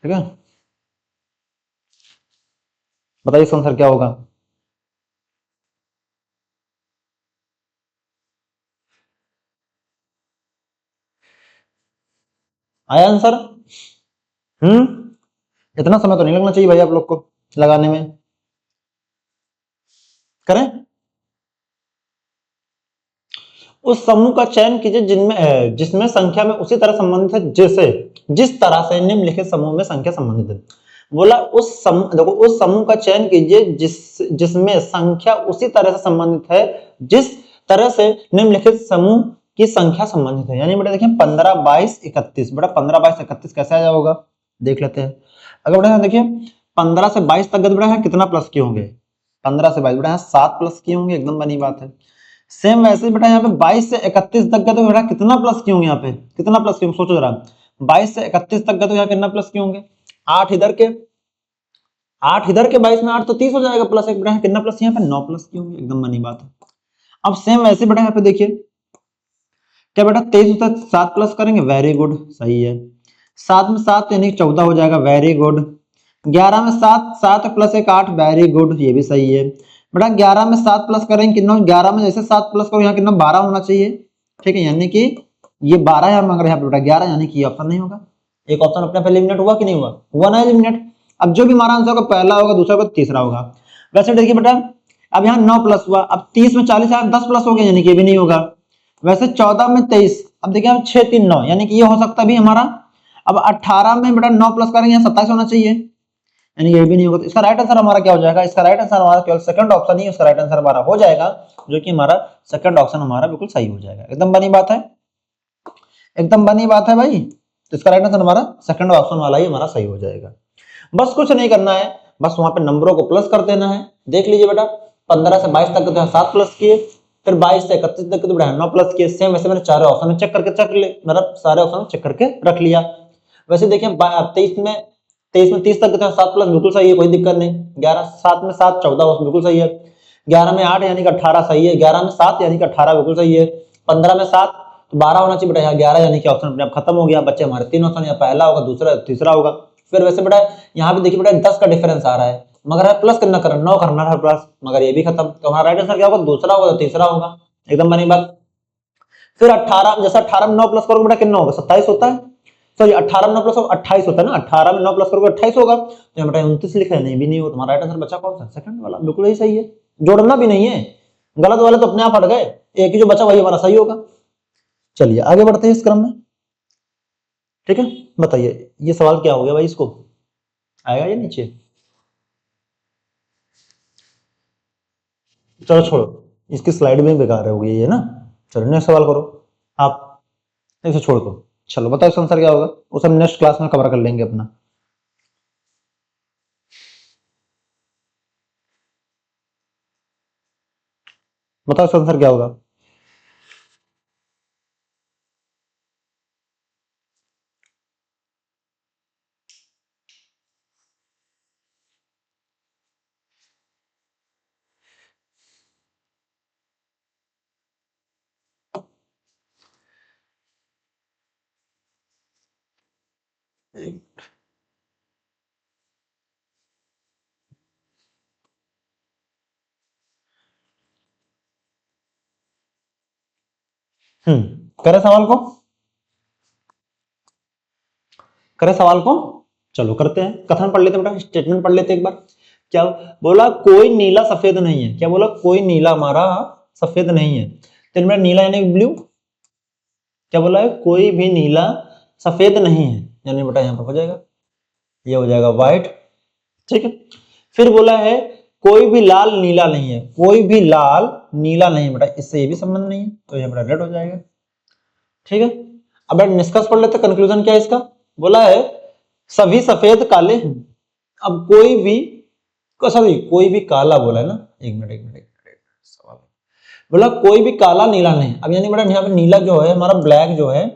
ठीक है, बताइए इसका आंसर क्या होगा। आया आंसर? इतना समय तो नहीं लगना चाहिए भाई आप लोग को लगाने में। करें, उस समूह का चयन कीजिए जिनमें जिसमें संख्या में उसी तरह संबंधित है जैसे जिस तरह से निम्नलिखित समूह में संख्या संबंधित है। बोला उस समूह, देखो उस समूह का चयन कीजिए जिसमें संख्या उसी तरह से संबंधित है जिस तरह से निम्नलिखित समूह की संख्या संबंधित है। यानी बेटा देखिए 15, 22, 31, बेटा 15, 22, 31 कैसे आ जाएगा देख लेते हैं। अगर बेटा देखिए 15 से 22 तक बेटा यहाँ कितना प्लस किए होंगे, 15 से 22 बेटा यहाँ 7 प्लस किए होंगे, एकदम बनी बात है। सेम वैसे बेटा यहाँ पे 22 से 31 तक का तो बेटा कितना प्लस किए होंगे, यहाँ पे कितना प्लस किए होंगे सोचो जरा। 22 से 31 तक का तो यहाँ कितना प्लस किए होंगे, 8 इधर के, 8 इधर के, 22 में 8 तो 30 हो जाएगा, प्लस एक बेटा कितना प्लस यहाँ पे 9 प्लस किए होंगे, एकदम बनी बात है। अब सेम वैसे बेटा यहाँ पे देखिए क्या बेटा 23 तक 7 प्लस करेंगे, वेरी गुड सही है। 7 में 7 यानी 14 हो जाएगा, वेरी गुड। 11 में 7, 7 प्लस 1 8, वेरी गुड ये भी सही है। बेटा 11 में 7 प्लस करेंगे कितना, 11 में जैसे 7 प्लस करो यहाँ कितना 12 होना चाहिए, ठीक है, यानी कि ये 12 यहाँ मांग रहे हैं बेटा 11, यानी कि ये ऑप्शन नहीं होगा। एक ऑप्शन अपने पहले एलिमिनेट हुआ कि नहीं हुआ, हुआ ना एलिमिनेट। अब जो भी हमारा आंसर होगा पहला होगा, दूसरा होगा, तीसरा होगा। वैसे देखिए बेटा अब यहाँ 9 प्लस हुआ, अब 30 में 40 आया 10 प्लस हो गया, यानी कि भी नहीं होगा। वैसे 14 में 23, अब देखिए 6 3 9, यानी कि ये हो सकता भी हमारा। अब 18 में बेटा 9 प्लस करेंगे यहाँ 27 होना चाहिए, यानी ये भी नहीं होगा। तो इसका राइट आंसर हमारा क्या हो जाएगा, इसका राइट आंसर हमारा केवल सेकंड ऑप्शन ही उसका राइट आंसर हमारा हो जाएगा, जो कि हमारा सेकंड ऑप्शन हमारा बिल्कुल सही हो जाएगा। एकदम बनी बात है, एकदम बनी बात है भाई। तो इसका राइट आंसर हमारा सेकंड ऑप्शन वाला ही हमारा सही हो जाएगा। बस कुछ नहीं करना है, बस वहां पे नंबरों को प्लस कर देना है। देख लीजिए बेटा 15 से 22 तक तो 7 प्लस किए, फिर 22 से 31 तक तो बेटा 9 प्लस किए। सेम वैसे मैंने चारों ऑप्शन चेक करके मतलब सारे ऑप्शन चेक करके रख लिया। वैसे देखिए 23 में 30 तक 7 प्लस बिल्कुल सही है, कोई दिक्कत नहीं। 11 7 में 7 14 बिल्कुल सही है। 11 में 8 यानी कि 18 सही है। 11 में 7 यानी कि 18 बिल्कुल सही है। 15 में 7 तो 12 होना चाहिए बेटा, यहाँ 11 यानी कि ऑप्शन अपने आप खत्म हो गया। बच्चे हमारे 3 ऑप्शन, यहाँ पहला होगा, दूसरा, तीसरा होगा। फिर वैसे बेटा यहाँ पे देखिए बेटा 10 का डिफरेंस आ रहा है, मगर है प्लस करना 9 करना है प्लस, मगर ये भी खत्म। तो हमारा राइट आंसर क्या होगा, दूसरा होगा, तीसरा होगा, एकदम बनी बात। फिर 18, जैसा 18 में 9 प्लस करोगे बेटा कितना होगा, 27 होता है। सॉरी 18 में 9 प्लस 28 होता है ना, 18 में 9 प्लस करोगे 28 होगा। तो यहाँ बेटा 29 लिखा है, नहीं भी नहीं होगा। तुम्हारा राइट आंसर बचा कौन सा, सेकंड वाला, बिल्कुल ही सही है। जोड़ना भी नहीं है, गलत वाले तो अपने आप हट गए, एक ही जो बचा वही हमारा सही होगा। चलिए आगे बढ़ते हैं इस क्रम में, ठीक है। बताइए ये सवाल क्या हो गया भाई, इसको आएगा ये नीचे, चलो छोड़ो, इसकी स्लाइड में बेकार हो गई है ना। चलो नेक्स्ट सवाल करो आप, इसे छोड़ दो। चलो बताओ इसका आंसर क्या होगा, उसे हम नेक्स्ट क्लास में कवर कर लेंगे अपना। बताओ इसका आंसर क्या होगा। करे सवाल को, करे सवाल को, चलो करते हैं। कथन पढ़ लेते बेटा, स्टेटमेंट पढ़ लेते एक बार। क्या बोला, कोई नीला सफेद नहीं है। क्या बोला, कोई नीला हमारा सफेद नहीं है। तो बेटा नीला यानी ब्लू। क्या बोला है, कोई भी नीला सफेद नहीं है, यानी बेटा यहाँ पर हो जाएगा, ये हो जाएगा व्हाइट, ठीक है। फिर बोला है कोई भी लाल नीला नहीं है, कोई भी लाल नीला नहीं है बेटा, इससे ये भी संबंध नहीं है, तो ये बेटा रेड हो जाएगा, ठीक है। अब बेटा निष्कर्ष पढ़ लेते, कंक्लूजन क्या है इसका। बोला है सभी सफेद काले हैं। अब कोई भी, सॉरी कोई भी काला बोला है ना, एक मिनट सवाल बोला कोई भी काला नीला नहीं। अब यानी बेटा यहाँ पे नीला जो है हमारा ब्लैक जो है,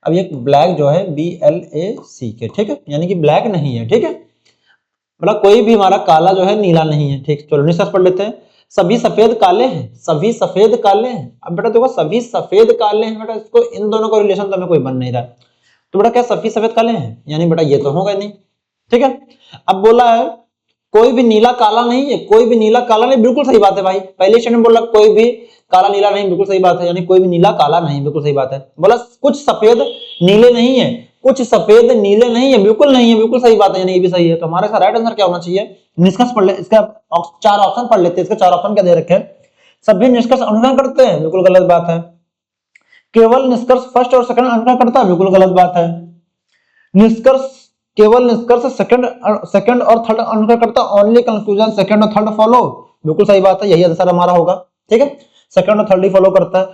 अब ये ब्लैक जो है BLACK, ठीक है, यानी कि ब्लैक नहीं है, ठीक है। मतलब कोई भी हमारा काला जो है नीला नहीं है, ठीक। चलो निष्कर्ष पढ़ लेते हैं। सभी सफेद काले हैं, सभी सफेद काले हैं। अब बेटा देखो सभी सफेद काले हैं बेटा, इसको इन दोनों का रिलेशन तो हमें कोई बन नहीं रहा है, तो बेटा क्या सभी सफेद काले हैं, यानी बेटा ये तो होगा नहीं। ठीक है, अब बोला है कोई भी नीला काला नहीं है, कोई भी नीला काला नहीं, बिल्कुल सही बात है भाई, पहले स्टेटमेंट बोला कोई भी काला नीला नहीं, बिल्कुल सही बात है, यानी कोई भी नीला काला नहीं, बिल्कुल सही बात है। बोला कुछ सफेद नीले नहीं है, कुछ सफेद नीले नहीं है, बिल्कुल नहीं है, बिल्कुल सही बात है, यानी ये भी सही है। तो हमारे इसका राइट आंसर क्या होना चाहिए, निष्कर्ष पढ़ ले, इसका 4 ऑप्शन पढ़ लेते हैं, इसके 4 ऑप्शन क्या दे रखे हैं, सभी निष्कर्ष अनुसरण करते हैं, बिल्कुल गलत बात है। केवल निष्कर्ष फर्स्ट और सेकंड अनुसरण करता है, बिल्कुल गलत बात है। निष्कर्ष केवल निष्कर्ष सेकंड और थर्ड अनुसरण करता, ओनली कंक्लूजन सेकंड और थर्ड फॉलो, बिल्कुल सही बात है, यही आंसर हमारा होगा। ठीक है, सेकंड और थर्ड ही फॉलो करता है,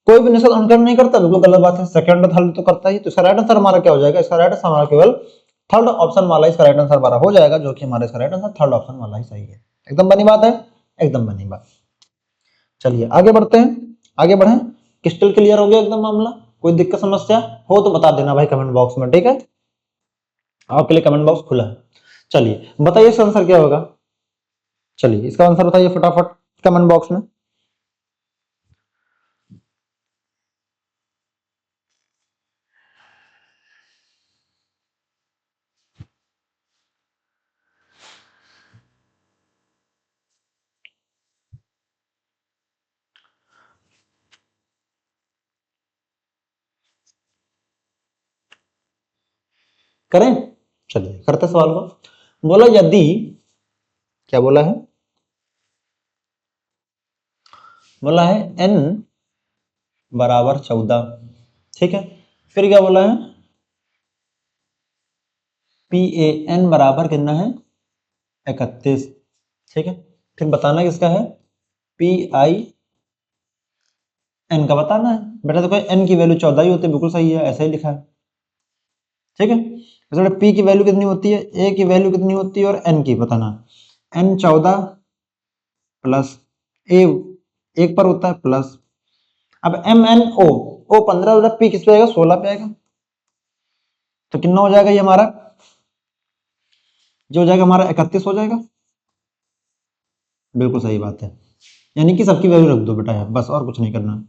कोई भी निष्कर्ष अनुसरण नहीं करता, बिल्कुल गलत बात है, सेकंड और थर्ड तो करता ही। तो इसका राइट आंसर हमारा क्या हो जाएगा, इसका राइट आंसर हमारा केवल थर्ड ऑप्शन वाला इसका राइट आंसर हमारा हो जाएगा, जो कि हमारा इसका राइट आंसर थर्ड ऑप्शन वाला ही सही है। एकदम बनी बात है, एकदम बनी बात। चलिए आगे बढ़ते हैं, आगे बढ़े। क्रिस्टल क्लियर हो गया एकदम मामला, कोई दिक्कत समस्या हो तो बता देना भाई कमेंट बॉक्स में। ठीक है, आपके लिए कमेंट बॉक्स खुला है। चलिए बताइए इसका आंसर क्या होगा, चलिए इसका आंसर बताइए फटाफट कमेंट बॉक्स में। करें, चलिए करते सवाल को। बोला यदि, क्या बोला है, बोला है n बराबर 14। ठीक है, फिर क्या बोला है, PAN बराबर कितना है 31। ठीक है, फिर बताना किसका है, PIN का बताना है। बेटा देखो n की वैल्यू 14 ही होती है, बिल्कुल सही है, ऐसा ही लिखा है। ठीक है, तो P की वैल्यू कितनी होती है, A की वैल्यू कितनी होती है, और n की बताना। n 14 प्लस A 1 पर होता है प्लस, अब MNO O 15 होता है, P किस पे आएगा 16 पे आएगा, तो कितना हो जाएगा ये हमारा, जो हो जाएगा हमारा 31 हो जाएगा। बिल्कुल सही बात है, यानी कि सबकी वैल्यू रख दो बेटा यार, बस और कुछ नहीं करना।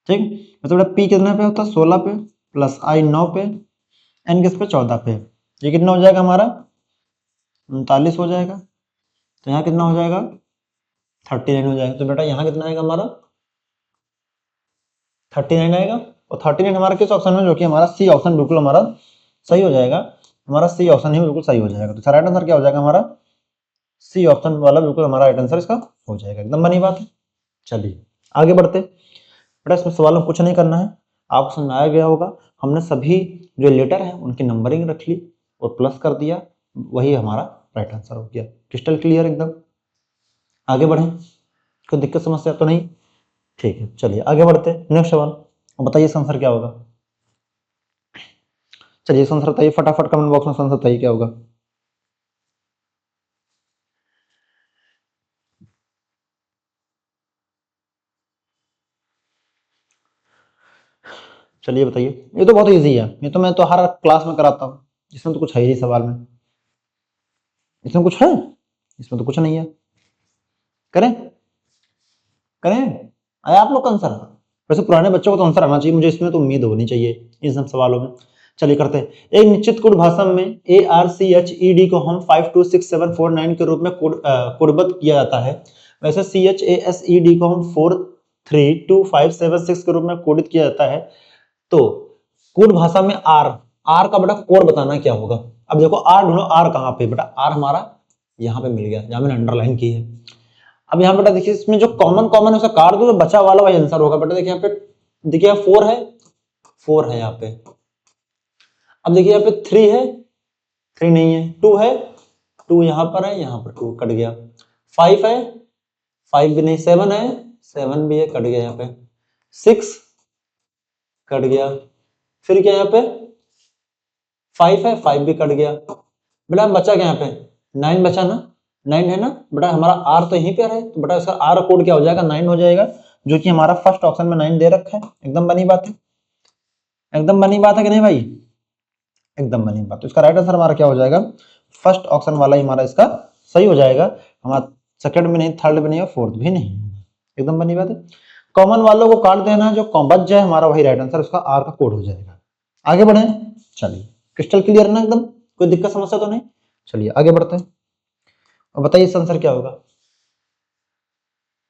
ठीक, मतलब बेटा P कितने पे होता है 16 पे, प्लस I 9 पे, N किस पे 14 पे, ये कितना हो जाएगा हमारा 39 हो जाएगा। तो यहाँ कितना हो जाएगा 39 हो जाएगा। तो बेटा यहाँ कितना आएगा हमारा 39 आएगा, और 39 हमारा किस ऑप्शन में, जो कि हमारा सी ऑप्शन बिल्कुल हमारा सही हो जाएगा, हमारा सी ऑप्शन ही बिल्कुल सही हो जाएगा। तो राइट आंसर क्या हो जाएगा हमारा, सी ऑप्शन वाला बिल्कुल हमारा राइट आंसर इसका हो जाएगा, एकदम बनी बात है। चलिए आगे बढ़ते, बेटा इसमें सवाल में कुछ नहीं करना है, आपको समझ में आ गया होगा। हमने सभी जो लेटर है उनकी नंबरिंग रख ली और प्लस कर दिया, वही हमारा राइट आंसर हो गया। क्रिस्टल क्लियर एकदम, आगे बढ़े, कोई दिक्कत समस्या तो नहीं। ठीक है, चलिए आगे बढ़ते, नेक्स्ट सवाल, बताइए इसका आंसर क्या होगा। चलिए इसका आंसर बताइए फटाफट कमेंट बॉक्स में, आंसर बताइए क्या होगा। चलिए बताइए, ये तो बहुत इजी है, ये तो मैं तो हर क्लास में कराता हूँ, इसमें तो कुछ है ही नहीं सवाल में, इसमें कुछ है, इसमें तो कुछ नहीं है। करें, करें, आया आप लोग का आंसर, वैसे पुराने बच्चों को तो आंसर आना चाहिए, मुझे इसमें तो उम्मीद होनी चाहिए इन सब सवालों में। चलिए करते हैं, एक निश्चित कोड भाषा में ARCHED को हम 526749 के रूप में कोडबद्ध किया जाता है, वैसे CHASED को हम 432576 के रूप में कोडित किया जाता है। तो कोड भाषा में आर का बेटा कोड बताना क्या होगा। अब देखो आर ढूंढो, आर कहाँ पे, बेटा आर हमारा यहाँ पे मिल गया, जहां मैंने अंडरलाइन की है। अब यहाँ बेटा देखिए, इसमें जो कॉमन कॉमन है उसे काट दो, तो बचा वाला वही आंसर होगा। बेटा देखिए यहाँ पे, देखिए 4 है, 4 है यहाँ पे। अब देखिए यहाँ पे 3 है, 3 नहीं है, 2 है, 2 यहाँ पर है, यहाँ पर 2 कट गया, 5 है, 5 भी नहीं, 7 है, 7 भी है, कट गया यहाँ पे, 6 कट गया, फिर क्या यहाँ पे 5 है, 5 भी कट गया। बेटा बचा क्या यहाँ पे 9 बचा ना, 9 है ना बेटा, हमारा आर तो यहीं पे है, तो बेटा इसका आर कोड क्या हो जाएगा 9 हो जाएगा, जो कि हमारा फर्स्ट ऑप्शन में 9 दे रखा है। एकदम बनी बात है, एकदम बनी बात है कि नहीं भाई, एकदम बनी बात। तो इसका राइट आंसर हमारा क्या हो जाएगा, फर्स्ट ऑप्शन वाला ही हमारा इसका सही हो जाएगा। हमारा सेकंड भी नहीं, थर्ड भी नहीं और फोर्थ भी नहीं, एकदम बनी बात है। कॉमन वालों को काट देना, जो बच जाए हमारा वही राइट आंसर, उसका आर का कोड हो जाएगा। आगे बढ़े, चलिए क्रिस्टल क्लियर है ना एकदम, कोई दिक्कत समस्या तो नहीं। चलिए आगे बढ़ते हैं और बताइए इसका आंसर क्या होगा।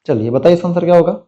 चलिए बताइए इसका आंसर क्या होगा।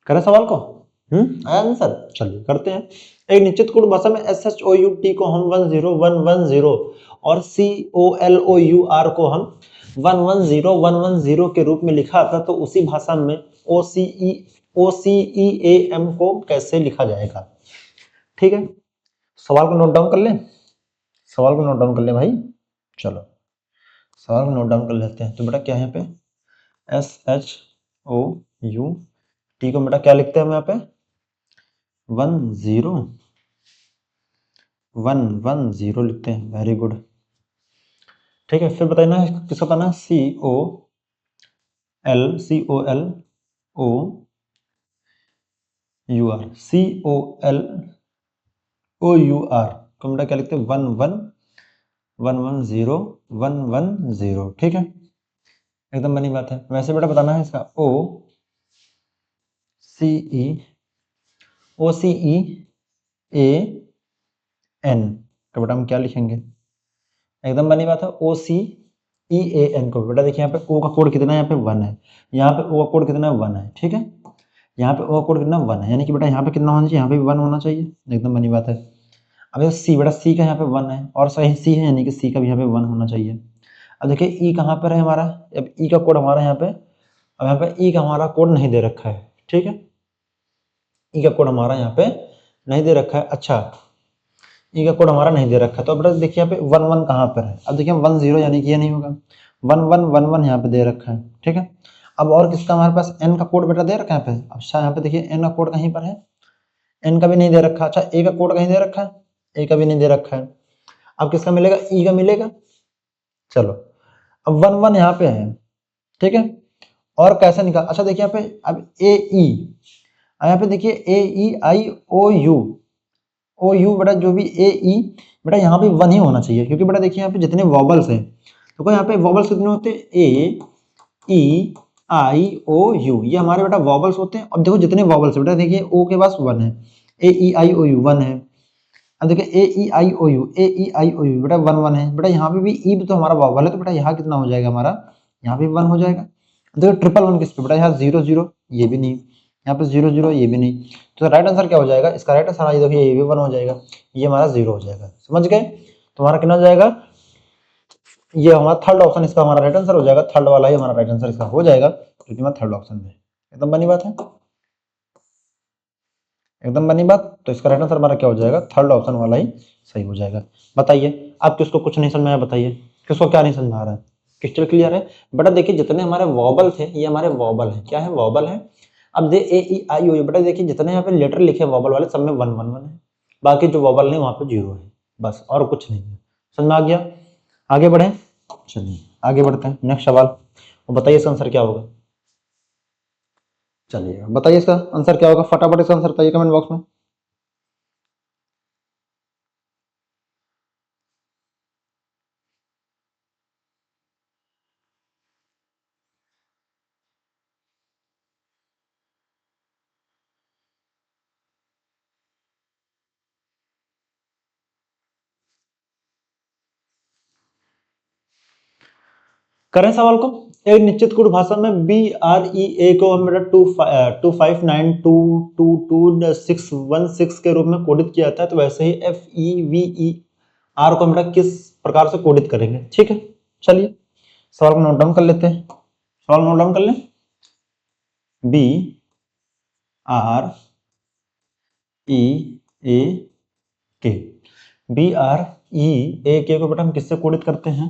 करें सवाल को, आया आंसर। चलिए करते हैं। एक निश्चित कोड भाषा में SHOUT को हम 10110 और COLOUR को हम 110110 के रूप में लिखा था, तो उसी भाषा में OCEAM को कैसे लिखा जाएगा। ठीक है, सवाल को नोट डाउन कर लें, सवाल को नोट डाउन कर लें भाई। चलो सवाल को नोट डाउन कर लेते हैं। तो बेटा क्या है यहाँ पे, SHOUT को बेटा क्या लिखते हैं हम यहाँ पे 10110 लिखते हैं। Very good. ठीक है, फिर बताइए ना किसको बताना, COLOUR को बेटा क्या लिखते हैं 11110। ठीक है, एकदम बनी बात है। वैसे बेटा बताना है इसका OCEAN तो बेटा हम क्या लिखेंगे, एकदम बनी बात है। OCEAN को बेटा देखिए यहाँ पे O का कोड कितना है, यहाँ पे 1 है, यहाँ पे O का कोड कितना है 1 है। ठीक है, यहाँ पे O का कोड कितना 1 है, यानी कि बेटा यहाँ पे कितना होना चाहिए, यहाँ पे भी 1 होना चाहिए, एकदम बनी बात है। अब ये C बेटा C का यहाँ पे 1 है और सही C है, यानी कि C का भी यहाँ पे 1 होना चाहिए। अब देखिए E कहाँ पर है हमारा, अब E का कोड हमारा यहाँ पे, अब यहाँ पे E का हमारा कोड नहीं दे रखा है। ठीक है, E का कोड हमारा यहाँ पे नहीं दे रखा है। अच्छा, E का कोड हमारा नहीं दे रखा है, तो बेटा देखिए यहाँ पे 1 1 कहाँ पर है, अब देखिए 1 0 यानी कि ये नहीं होगा, 1 1 1 1 यहाँ पे दे रखा है। ठीक है, अब और किसका हमारे पास N का कोड बेटा दे रखा है यहाँ पे। अच्छा यहाँ पे देखिए N का कोड कहीं पर है, N का भी नहीं दे रखा। अच्छा A का कोड कहीं दे रखा है, A का भी नहीं दे रखा है। अब किसका मिलेगा, E का मिलेगा। चलो अब 1 1 यहाँ पे है। ठीक है, और कैसे निकाल, अच्छा देखिए यहाँ पे अब AE, यहाँ पे देखिए AEIOU बेटा जो भी AE बेटा यहाँ पे 1 ही होना चाहिए, क्योंकि बेटा देखिए यहाँ पे जितने वॉबल्स हैं, तो कोई यहाँ पे वॉबल्स कितने होते हैं, AEIOU ये हमारे बेटा वॉबल्स होते हैं। अब देखो जितने वॉबल्स है बेटा, देखिए O के पास 1 है, AEIOU 1 है। अब देखिए AEIOU बेटा 1 1 है बेटा, यहाँ पे भी E भी तो हमारा वॉबल है, तो बेटा यहाँ कितना हो जाएगा हमारा, यहाँ पे 1 हो जाएगा। देखो 1 1 किस पे बेटा, यहाँ 0 0 ये भी नहीं, यहाँ पे 0 0 ये भी नहीं, तो राइट आंसर क्या हो जाएगा, इसका राइट आंसर ये देखिए ये भी 1 हो जाएगा, ये हमारा 0 हो जाएगा। समझ गए, तुम्हारा कितना हो जाएगा, ये हमारा थर्ड ऑप्शन इसका हमारा राइट आंसर हो जाएगा, थर्ड वाला ही हमारा राइट आंसर इसका हो जाएगा, क्योंकि हमारा थर्ड ऑप्शन में एकदम बनी बात है, एकदम बनी बात। तो इसका राइट आंसर हमारा क्या हो जाएगा, थर्ड ऑप्शन वाला ही सही हो जाएगा। बताइए आप किसको कुछ नहीं समझ में आया, बताइए किसको क्या नहीं समझ में आ रहा है, क्रिस्टल क्लियर है बेटा। देखिए जितने हमारे वॉबल थे ये हमारे वॉबल है, क्या है वॉबल है। अब दे AEIOU बेटा देखिए जितने यहाँ पे लेटर लिखे वॉबल वाले सब में 1 1 1 है, बाकी जो वॉबल नहीं वहाँ पे 0 है, बस और कुछ नहीं है। समझ में आ गया, आगे बढ़े। चलिए आगे बढ़ते हैं, नेक्स्ट सवाल, और बताइए इसका आंसर क्या होगा। चलिए बताइए इसका आंसर क्या होगा, फटाफट इसका आंसर बताइए कमेंट बॉक्स में। करें सवाल को। एक निश्चित कोड भाषा में BREA को हम बेटा 259222616 के रूप में कोडित किया जाता है, तो वैसे ही FEVER को हम बेटा किस प्रकार से कोडित करेंगे। ठीक है, चलिए सवाल को नोट डाउन कर लेते हैं, सवाल नोट डाउन कर लें। BREA बी आर ई ए के को बेटा हम किससे कोडित करते हैं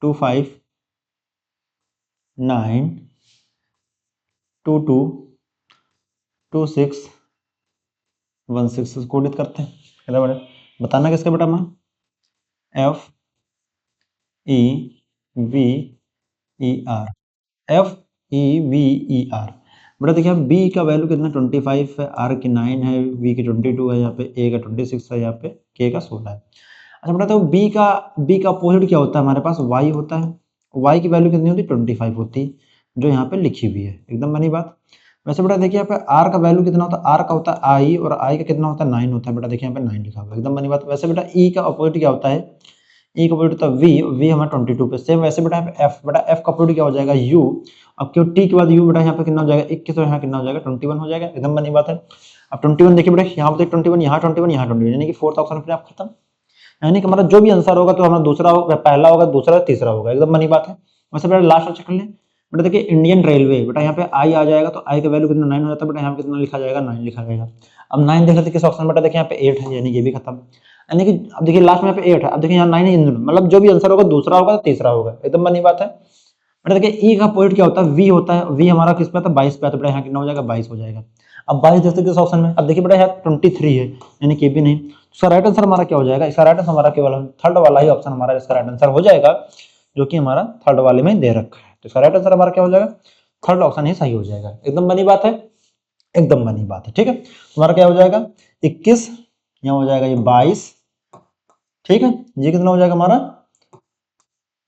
25 9 22 26 16 से कोडित करते हैं। चलो बेटा बताना किसका बेटा मैं F E V E R F E V E R बेटा देखिए बी का वैल्यू कितना 25 है, आर की 9 है, वी की 22 है, यहाँ पे ए का 26 है, यहाँ पे के का 16 है। अच्छा बेटा तो बी का अपोजिट क्या होता है हमारे पास वाई होता है। वाई की वैल्यू कितनी होती है 25 होती है, जो यहाँ पे लिखी हुई है, एकदम बनी बात। वैसे बेटा देखिए यहाँ पे आर का वैल्यू कितना होता है, आर का होता है आई, और आई का कितना होता है 9 होता है। बेटा देखिए यहाँ पे 9 लिखा हुआ है, एकदम बनी बात। वैसे बेटा ई का अपोजिट क्या होता है, ई का अपोजिट होता है वी हमारा 22 पे। सेम वैसे बेटा यहाँ पे एफ, बेटा एफ का अपोजिट क्या हो जाएगा यू। अब क्यों टी के बाद यू बेटा यहाँ पे कितना हो जाएगा 21, तो यहाँ कितना हो जाएगा 21 हो जाएगा, एकदम बनी बात है। अब 21 देखिए बेटा यहाँ पे 21, यहाँ 21, यहाँ 21, यानी कि फोर्थ ऑप्शन पे आप खत्म। यानी कि हमारा जो भी आंसर होगा तो हमारा दूसरा होगा, पहला होगा, दूसरा, तीसरा होगा, एकदम बनी बात है। वैसे बेटा लास्ट चेक कर लें। बेटा देखिए इंडियन रेलवे, बेटा यहाँ पे आई आ जाएगा तो आई का वैल्यू कितना 9 हो जाता है, बेटा यहाँ पे कितना लिखा जाएगा 9 लिखा जाएगा। अब 9 देख लेते किस ऑप्शन, बेटा देखिए यहाँ पे 8 है, यानी ये भी खत्म। यानी कि अब देखिए लास्ट में यहाँ पे 8 है, अब देखिए यहाँ 9 है, मतलब जो भी आंसर होगा दूसरा होगा तो तीसरा होगा, एकदम बनी बात है। बेटा देखिए ई का पॉइंट क्या होता है वी होता है, वी हमारा किस पे आता है 22 पे आता है, बेटा यहाँ कितना हो जाएगा 22 हो जाएगा। अब 22 देखते किस ऑप्शन में, अब देखिए बेटा यहाँ 23 है, यानी कि भी नहीं। इसका राइट आंसर हमारा क्या हो जाएगा, इसका राइट आंसर हमारा केवल थर्ड वाला ही ऑप्शन हमारा इसका राइट आंसर हो जाएगा, जो कि हमारा थर्ड वाले में दे रखा है। तो इसका राइट आंसर हमारा क्या हो जाएगा, थर्ड ऑप्शन ही सही हो जाएगा, एकदम बनी बात है, एकदम बनी बात है। ठीक है, हमारा क्या हो जाएगा 21, यहाँ हो जाएगा ये 22, ठीक है। ये कितना हो जाएगा हमारा,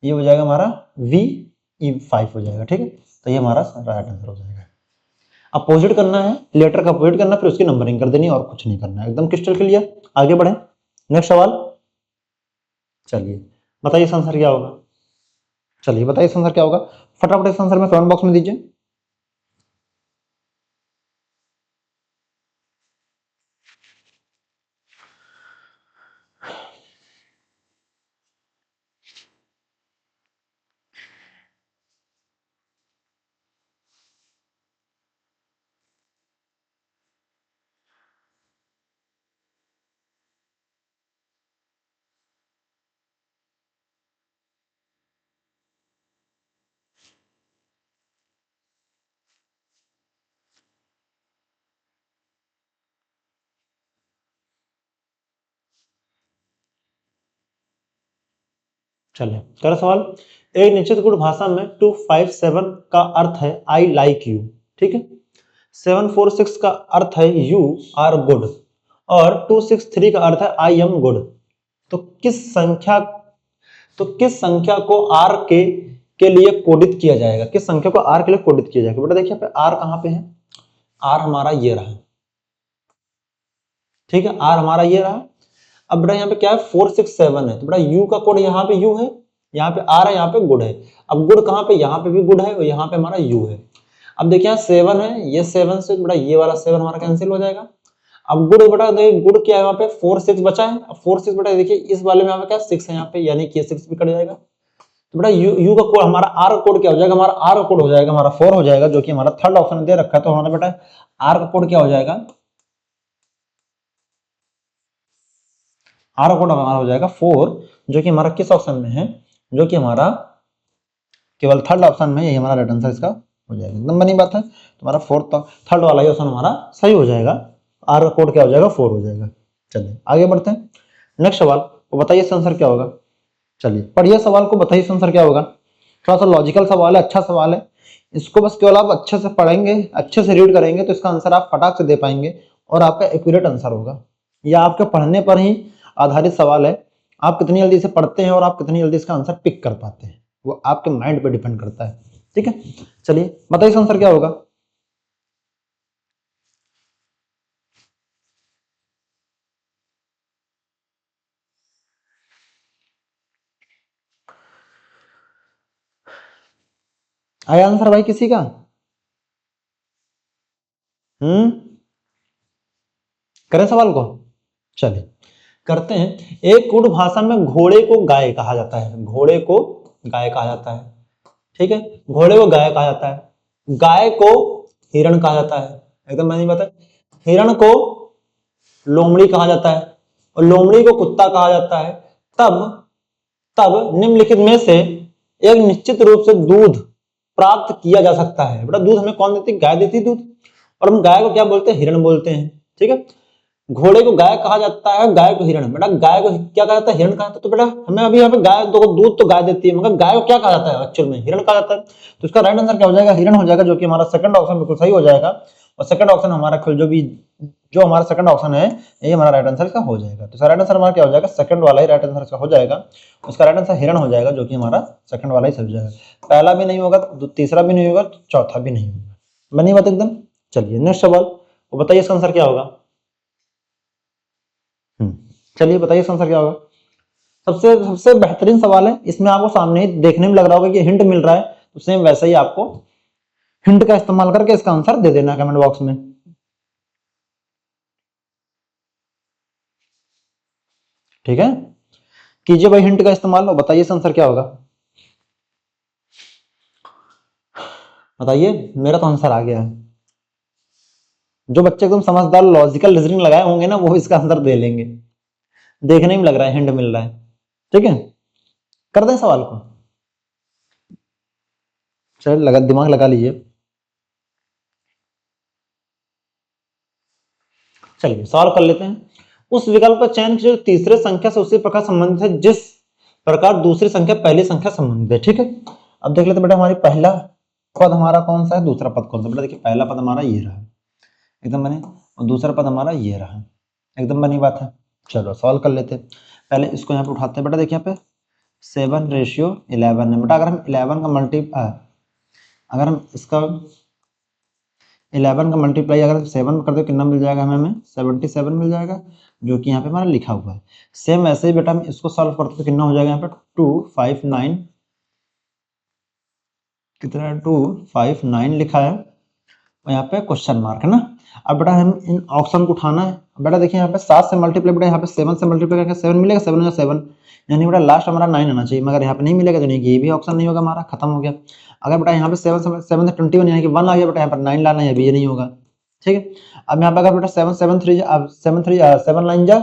ये हो जाएगा हमारा V5 हो जाएगा, ठीक है। तो ये हमारा राइट आंसर हो जाएगा। अपोजिट करना है, लेटर का अपोजिट करना है, फिर उसकी नंबरिंग कर देनी है, और कुछ नहीं करना है, एकदम क्रिस्टल क्लियर। आगे बढ़े, नेक्स्ट सवाल। चलिए बताइए इस आंसर क्या होगा, चलिए बताइए इस आंसर क्या होगा, फटाफट इस आंसर में कमेंट बॉक्स में दीजिए। चलिए अगला सवाल, एक निश्चित गुण भाषा में 257 का अर्थ है आई लाइक यू, ठीक है। 746 का अर्थ है यू आर गुड, और 263 का अर्थ है आई एम गुड। तो किस संख्या को आर के लिए कोडित किया जाएगा, किस संख्या को आर के लिए कोडित किया जाएगा। बेटा देखिए यहाँ पे आर कहाँ पे है, आर हमारा ये रहा, ठीक है, आर हमारा ये रहा। अब बेटा यहाँ पे क्या है 467 है, तो बेटा यू का कोड यहाँ पे यू है, यहाँ पे आर है, यहाँ पे गुड है। अब गुड कहाँ पे, यहाँ पे भी गुड है, और यहाँ पे हमारा यू है। अब देखिए यहाँ 7 है, ये 7 से बेटा ये वाला 7 हमारा कैंसिल हो जाएगा। अब गुड बेटा देखिए गुड क्या है, वहाँ पे 4 6 बचा है। अब 4 6 बेटा देखिए इस वाले में यहाँ पे क्या 6 है यहाँ पे, यानी कि 6 भी कट जाएगा। तो बेटा यू का कोड हमारा आर कोड क्या हो जाएगा, हमारा आर कोड हो जाएगा हमारा 4 हो जाएगा, जो कि हमारा थर्ड ऑप्शन दे रखा है। तो हमारा बेटा आर का कोड क्या हो जाएगा, आर कोड हमारा हो जाएगा 4, जो कि हमारा किस ऑप्शन में है, जो कि हमारा केवल थर्ड ऑप्शन में, यही हमारा राइट आंसर इसका हो जाएगा, एकदम बनी बात है। तुम्हारा फोर्थ थर्ड वाला ही ऑप्शन हमारा सही हो जाएगा, आर का कोड क्या हो जाएगा 4 हो जाएगा। चलिए आगे बढ़ते हैं, नेक्स्ट सवाल को बताइए इसका आंसर क्या होगा। चलिए पढ़िए सवाल को, बताइए इसका आंसर क्या होगा। थोड़ा सा लॉजिकल सवाल है, अच्छा सवाल है, इसको बस केवल आप अच्छे से पढ़ेंगे, अच्छे से रीड करेंगे तो इसका आंसर आप फटाक से दे पाएंगे, और आपका एक्यूरेट आंसर होगा। यह आपके पढ़ने पर ही आधारित सवाल है, आप कितनी जल्दी से पढ़ते हैं और आप कितनी जल्दी इसका आंसर पिक कर पाते हैं, वो आपके माइंड पे डिपेंड करता है, ठीक है। चलिए बताइए इसका आंसर क्या होगा। आया आंसर भाई किसी का, करें सवाल को, चलिए करते हैं। एक कुड भाषा में घोड़े को गाय कहा जाता है, घोड़े को गाय कहा जाता है, ठीक है, घोड़े को गाय कहा जाता है, गाय को हिरण कहा जाता है, एकदम मैंने बताया, हिरण को लोमड़ी कहा जाता है, और लोमड़ी को कुत्ता कहा जाता है, तब तब निम्नलिखित में से एक निश्चित रूप से दूध प्राप्त किया जा सकता है। बेटा दूध हमें कौन देती है? गाय देती है दूध, और हम गाय को क्या बोलते हैं? हिरण बोलते हैं। ठीक है, घोड़े को गाय कहा जाता है, गाय को हिरण। बेटा गाय को क्या कहा जाता है? हिरण कहा जाता है। तो बेटा हमें अभी यहाँ पे गाय तो दूध तो गाय देती है, मगर गाय को क्या कहा जाता है? एक्चुअल में हिरण कहा जाता है। तो इसका राइट आंसर क्या हो जाएगा? हिरण हो जाएगा, जो कि हमारा सेकंड ऑप्शन बिल्कुल सही हो जाएगा। और सेकंड ऑप्शन हमारा जो हमारा सेकंड ऑप्शन है, ये हमारा राइट आंसर इसका हो जाएगा। तो राइट आंसर हमारा क्या हो जाएगा? सेकंड वाला ही राइट आंसर इसका हो जाएगा। उसका राइट आंसर हिरण हो जाएगा, जो कि हमारा सेकंड वाला ही सही हो जाएगा। पहला भी नहीं होगा, तीसरा भी नहीं होगा, चौथा भी नहीं होगा। बनी बात एकदम। चलिए नेक्स्ट सवाल, वो बताइए इसका आंसर क्या होगा। चलिए बताइए इसका आंसर क्या होगा। सबसे सबसे बेहतरीन सवाल है, इसमें आपको सामने ही देखने में लग रहा होगा कि हिंट मिल रहा है, तो सेम वैसे ही आपको हिंट का इस्तेमाल करके इसका आंसर दे देना कमेंट बॉक्स में। ठीक है, कीजिए भाई हिंट का इस्तेमाल और बताइए इसका आंसर क्या होगा। बताइए, मेरा तो आंसर आ गया है। जो बच्चे एकदम समझदार लॉजिकल रीजनिंग लगाए होंगे ना, वो इसका आंसर दे लेंगे। देखने में लग रहा है हिंट मिल रहा है। ठीक है, कर दें सवाल को। चलिए दिमाग लगा लीजिए। चलिए सवाल कर लेते हैं। उस विकल्प का चयन कीजिए जो तीसरे संख्या से उसी प्रकार संबंधित है जिस प्रकार दूसरी संख्या पहली संख्या संबंधित है। ठीक है, अब देख लेते बेटा हमारी पहला पद हमारा कौन सा है, दूसरा पद कौन सा। बेटा देखिए पहला पद हमारा ये रहा, एकदम बने, और दूसरा पद हमारा ये रहा, एकदम बनी बात है। चलो सवाल कर लेते हैं। पहले इसको यहाँ पे उठाते हैं। बेटा देखिए यहाँ पे 7:11 है। बेटा अगर हम 11 का अगर हम इसका 11 का मल्टीप्लाई अगर 7 कर दो, कितना मिल जाएगा हमें? 77 मिल जाएगा, जो कि यहाँ पे हमारा लिखा हुआ है। सेम ऐसे ही बेटा हम इसको सॉल्व करते तो कितना हो जाएगा यहाँ पे? 259, कितना? 259 लिखा है, और यहाँ पे क्वेश्चन मार्क है ना। अब बेटा हम इन ऑप्शन को उठाना है। बेटा देखिए यहाँ पे 7 से मल्टीप्लाई, बेटा यहाँ पे 7 से मल्टीप्लाई करके 7 मिलेगा, 7 या 7, यानी बेटा लास्ट हमारा 9 आना चाहिए, मगर यहाँ पे नहीं मिलेगा, तो नहीं कि ये भी ऑप्शन नहीं होगा, हमारा खत्म हो गया। अगर बेटा यहाँ पे 7 से 21 यानी कि 1 आ गया, बेटा यहाँ पर 9 लाना है, भी ये नहीं होगा। ठीक है, अब यहाँ पे अगर बेटा 7 7 3 7 9 जा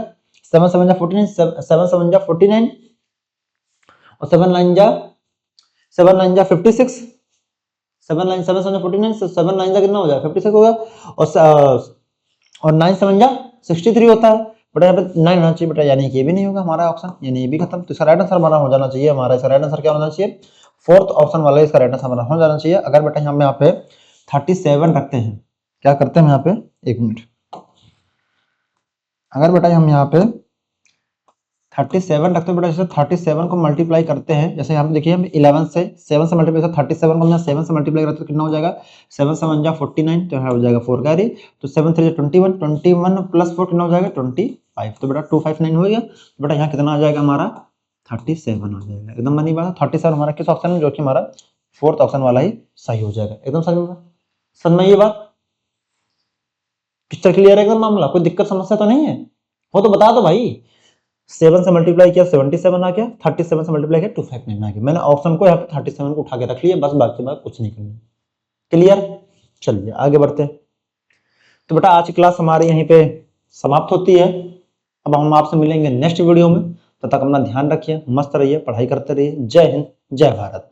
7 7 जा 49, 7 7 जा 49, और 7 9 जा 56, 7 9 7 7 49, 7 9 जा कितना हो जाएगा? 56 होगा, और 9 7 जा 63 होता है। बेटा यहाँ पे 9 होना चाहिए बेटा, यानी कि ये भी नहीं होगा हमारा ऑप्शन, यानी ये भी खत्म। तो इसका राइट आंसर हमारा हो जाना चाहिए, हमारा इसका राइट आंसर क्या होना चाहिए? फोर्थ ऑप्शन वाला इसका राइट आंसर हमारा हो जाना चाहिए। अगर बेटा हम यहाँ पे 37 रखते हैं, क्या करते हैं यहाँ पे? एक मिनट, अगर बेटा हम यहाँ पे 37 रखते हैं, बेटा जैसे 37 को मल्टीप्लाई करते हैं, जैसे यहाँ पे देखिए हम 11 से 7 से मल्टीप्लाई 37 को 7 से मल्टीप्लाई करते हैं तो कितना हो जाएगा? 7 7 जा 49, तो यहाँ हो जाएगा 4 कैरी, तो 7 3 जा 21, 21 प्लस 4 कितना हो जाएगा? 25, तो बेटा 259 हो गया। तो बेटा यहाँ कितना आ जाएगा हमारा? 37 आ जाएगा, एकदम बनी बात। 37 हमारा किस ऑप्शन में? जो कि हमारा फोर्थ ऑप्शन वाला ही सही हो जाएगा, एकदम समझ में ये बात? पिक्चर क्लियर है एकदम, मामला कोई दिक्कत समस्या तो नहीं है? वो तो बता दो भाई। 7 से मल्टीप्लाई किया 77 आ गया, 37 से मल्टीप्लाई किया 259 आ गया। मैंने ऑप्शन को यहाँ पे 37 को उठा के रख लिया, बस बाकी बात कुछ नहीं करना। क्लियर? चलिए आगे बढ़ते हैं। तो बेटा आज की क्लास हमारी यहीं पे समाप्त होती है। अब हम आपसे मिलेंगे नेक्स्ट वीडियो में, तब तक अपना ध्यान रखिए, मस्त रहिए, पढ़ाई करते रहिए। जय हिंद, जय भारत।